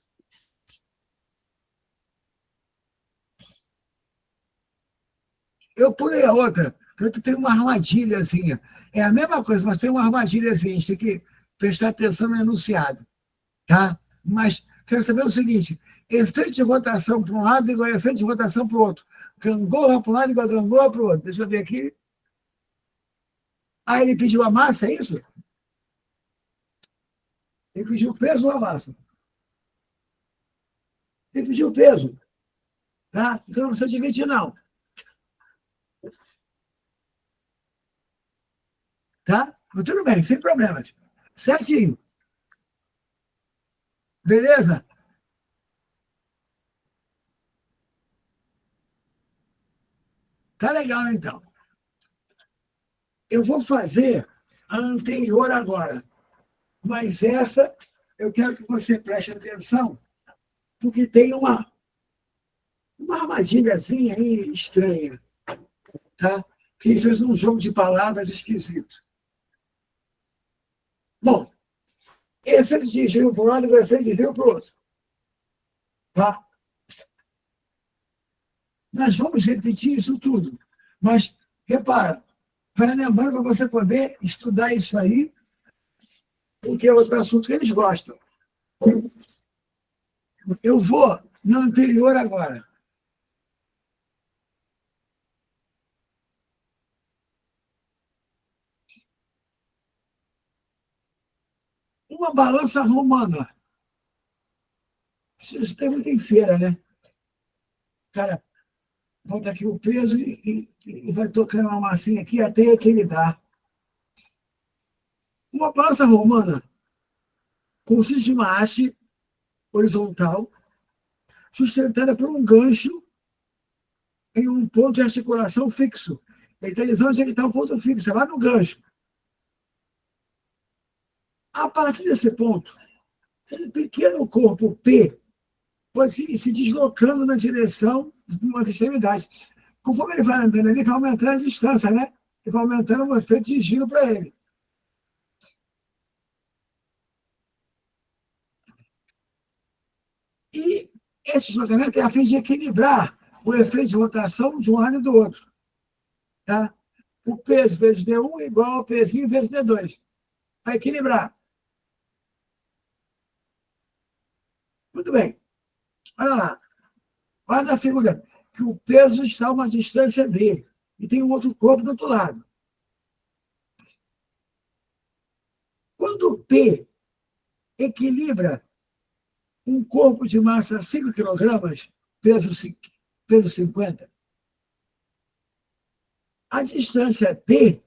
Eu pulei a outra, porque tem uma armadilhazinha. É a mesma coisa, mas tem uma armadilhazinha. A gente tem que prestar atenção no enunciado. Tá? Mas quero saber o seguinte: efeito de rotação para um lado igual a efeito de rotação para o outro. Gangorra para um lado igual a gangorra para o outro. Deixa eu ver aqui. Ah, ele pediu a massa, é isso? Ele pediu o peso ou a massa? Ele pediu o peso. Tá? Então não precisa dividir, não. Tá? Mas tudo bem, sem problemas. Certinho. Beleza? Tá legal, então. Eu vou fazer a anterior agora, mas essa eu quero que você preste atenção, porque tem uma armadilhazinha aí estranha, tá? Que ele fez um jogo de palavras esquisito. Bom, efeito de giro para um lado e efeito de giro para o outro. Tá? Nós vamos repetir isso tudo, mas repara, vai lembrando para você poder estudar isso aí, porque é outro assunto que eles gostam. Eu vou no anterior agora. Uma balança romana. Isso tem muito em feira, né? O cara bota aqui o peso e vai tocando uma massinha aqui até equilibrar. Uma balança romana consiste de uma haste horizontal sustentada por um gancho em um ponto de articulação fixo. Ele está dizendo onde está o ponto fixo, é lá no gancho. A partir desse ponto, um pequeno corpo P pode ir se deslocando na direção de umas extremidades. Conforme ele vai andando, ele vai aumentando a distância, né? Ele vai aumentando o efeito de giro para ele. E esse deslocamento é a fim de equilibrar o efeito de rotação de um lado e do outro. Tá? O peso vezes D1 é igual ao pezinho vezes D2. Vai equilibrar. Muito bem. Olha lá. Olha na figura que o peso está a uma distância D e tem um outro corpo do outro lado. Quando o P equilibra um corpo de massa 5 kg, peso 50, a distância D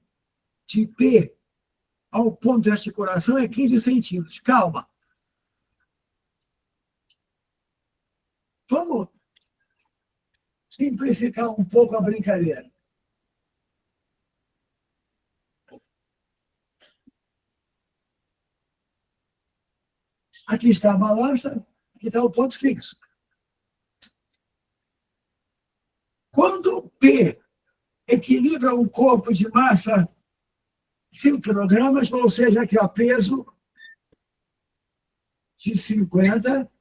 de P ao ponto de articulação é 15 centímetros. Calma. Vamos simplificar um pouco a brincadeira. Aqui está a balança, aqui está o ponto fixo. Quando P equilibra um corpo de massa 5 kg, ou seja, aqui ó, peso de 50.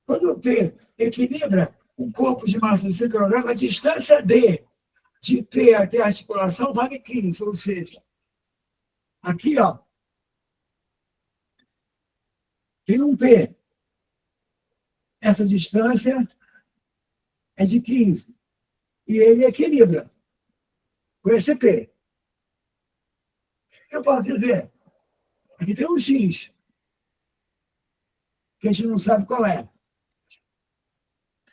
Quando P equilibra um corpo de massa de 5 kg, a distância D de P até a articulação vale 15, ou seja, aqui ó, tem um P. Essa distância é de 15. E ele equilibra com esse P. Eu posso dizer, aqui tem um X, que a gente não sabe qual é.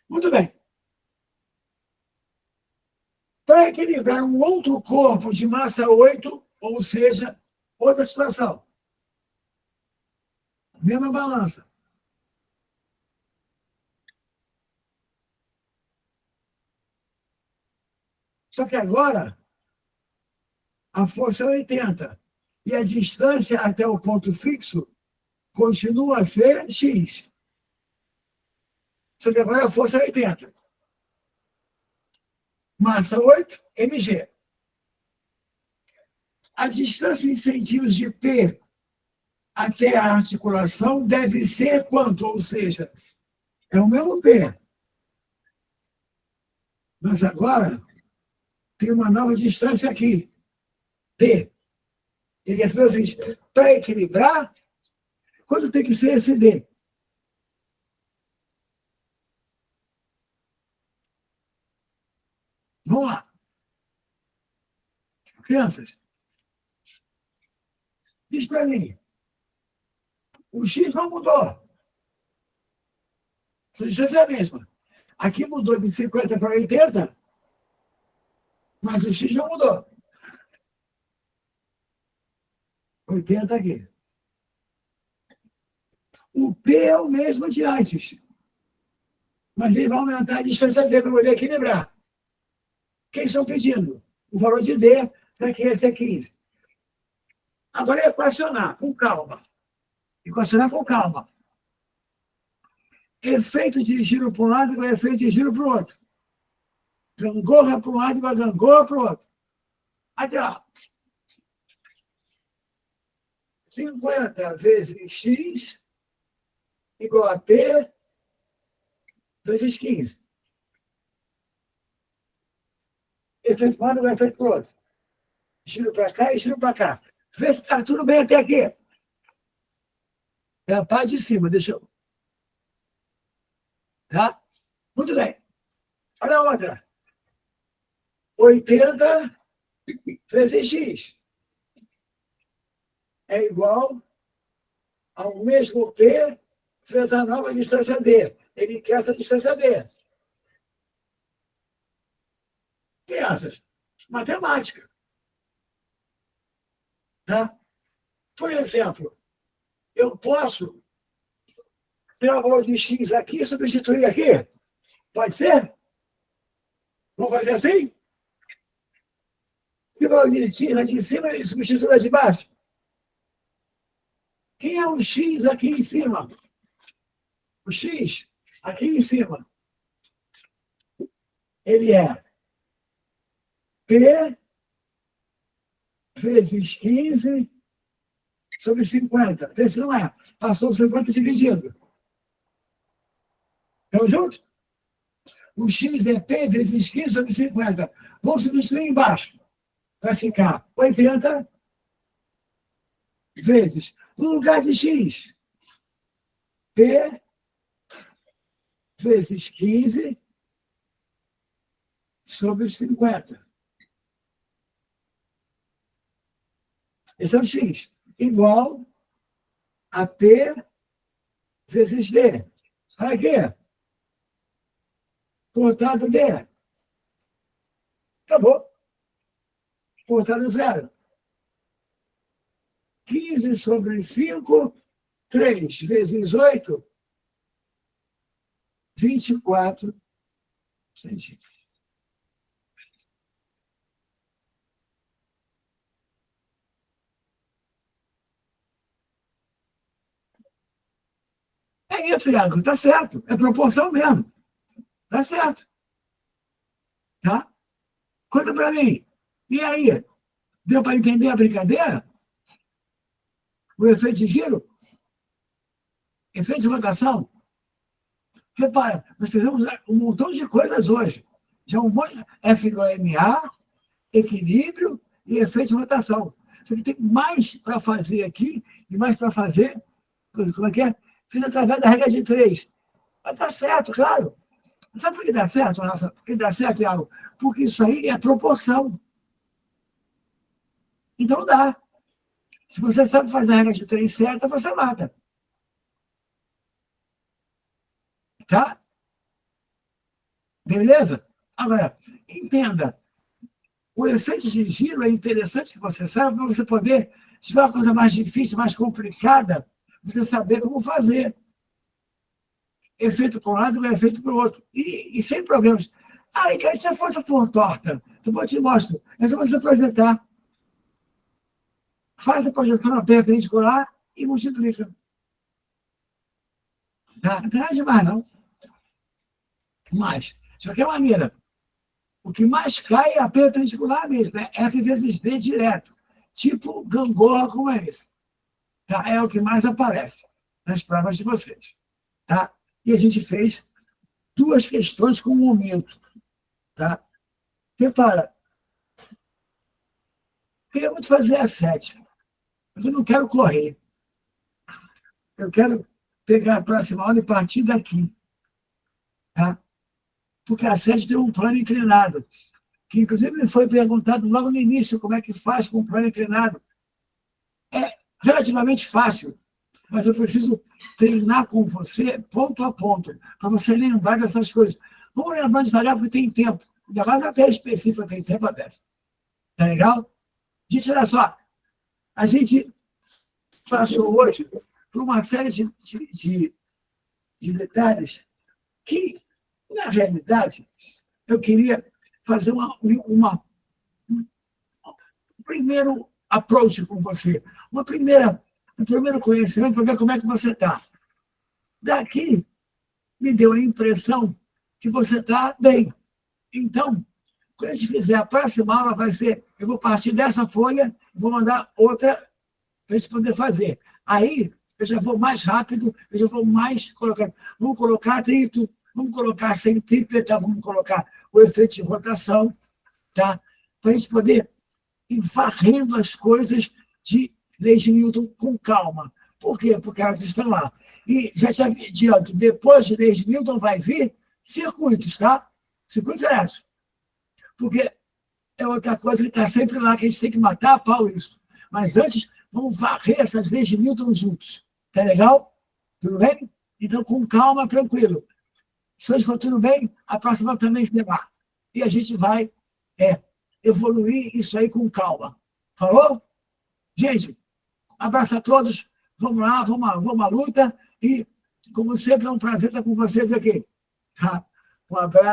Muito bem. Para equilibrar um outro corpo de massa 8, ou seja, outra situação. Mesma balança. Só que agora, a força é 80. E a distância até o ponto fixo continua a ser X. Só que agora a força é 80. Massa 8, mg. A distância em centímetros de P até a articulação deve ser quanto? Ou seja, é o mesmo P. Mas agora tem uma nova distância aqui. D. Ele quer saber o seguinte, para equilibrar, quanto tem que ser esse D? Vamos lá. Crianças, diz para mim, o X não mudou. A distância é a mesma. Aqui mudou de 50 para 80, mas o X não mudou. 80 aqui. O P é o mesmo de antes, mas ele vai aumentar a distância D para poder equilibrar. O que eles estão pedindo? O valor de D, daqui é 15. Agora é equacionar com calma. Equacionar com calma. Efeito de giro para um lado igual efeito de giro para o outro. Gangorra para um lado igual gangorra para o outro. Aqui, ó. 50 vezes X igual a P vezes 15. Efeito para um lado igual efeito para o outro. Giro para cá e giro para cá. Vê se está tudo bem até aqui. É a parte de cima, deixa eu. Tá? Muito bem. Olha a outra. 80 vezes X é igual ao mesmo P vezes a nova distância D. Ele quer essa distância D. Crianças, matemática. Tá? Por exemplo, eu posso ter o valor de X aqui e substituir aqui? Pode ser? Vamos fazer assim? E o valor de X lá de cima e substituir lá de baixo? Quem é o X aqui em cima? O X aqui em cima. Ele é P vezes 15 sobre 50. Vê se não é. Passou 50 dividido. Estamos juntos? O x é P vezes 15 sobre 50. Vamos substituir embaixo. Vai ficar 80 vezes, no lugar de x, P vezes 15 sobre 50. Esse é o x. Igual a P vezes D. Aqui. Cortado D. Acabou. Cortado zero. 15 sobre 5, 3 vezes 8, 24 centímetros. É isso, Iago, tá certo. É proporção mesmo. Tá certo. Tá? Conta para mim. E aí? Deu para entender a brincadeira? O efeito de giro? Efeito de rotação? Repara, nós fizemos um montão de coisas hoje. Já um monte de FOMA, equilíbrio e efeito de rotação. Só que tem mais para fazer aqui e mais para fazer. Como é que é? Fiz através da regra de 3. Mas dá certo, claro. Sabe por que dá certo, Rafa? Por que dá certo, Iago? Porque isso aí é proporção. Então dá. Se você sabe fazer a regra de 3 certa, você mata. Tá? Beleza? Agora, entenda. O efeito de giro é interessante que você saiba, para você poder, se for uma coisa mais difícil, mais complicada, você saber como fazer. Efeito para um lado e efeito para o outro. E sem problemas. Ah, e se a força for torta? Eu te mostro. É só você projetar. Faz a projeção na perpendicular e multiplica. Tá? Não é demais, não. Mas, de qualquer maneira, o que mais cai é a perpendicular mesmo. É F vezes D direto. Tipo gangorra como é esse. Tá? É o que mais aparece nas provas de vocês. Tá? E a gente fez 2 questões com momento. Tá? Repara, queria muito fazer a 7, mas eu não quero correr. Eu quero pegar a próxima aula e partir daqui. Tá? Porque a 7 tem um plano inclinado, que inclusive me foi perguntado logo no início como é que faz com um plano inclinado. É relativamente fácil, mas eu preciso treinar com você ponto a ponto, para você lembrar dessas coisas. Vamos lembrar devagar, porque tem tempo. Ainda mais até específica tem tempo a dessa. Tá legal? Gente, olha só. A gente passou hoje por uma série de detalhes que, na realidade, eu queria fazer um primeiro approach com você, um primeiro conhecimento para ver como é que você está. Daqui, me deu a impressão que você está bem. Então, quando a gente fizer a próxima aula, vai ser, eu vou partir dessa folha, vou mandar outra para a gente poder fazer. Aí, eu já vou mais rápido, eu já vou mais colocar. Vamos colocar atrito, vamos colocar centrípeta, vamos colocar o efeito de rotação, tá? Para a gente poder ir varrendo as coisas de leis de Newton com calma. Por quê? Porque elas estão lá. E já te adianto, depois de leis de Newton vai vir circuitos, tá? Circuitos elétricos. Porque é outra coisa que está sempre lá, que a gente tem que matar a pau isso. Mas antes, vamos varrer essas leis de Newton juntos. Tá legal? Tudo bem? Então, com calma, tranquilo. Se hoje for tudo bem, a próxima também será. E a gente vai evoluir isso aí com calma. Falou? Gente, abraço a todos. Vamos lá, vamos à luta. E, como sempre, é um prazer estar com vocês aqui. Tá? Um abraço.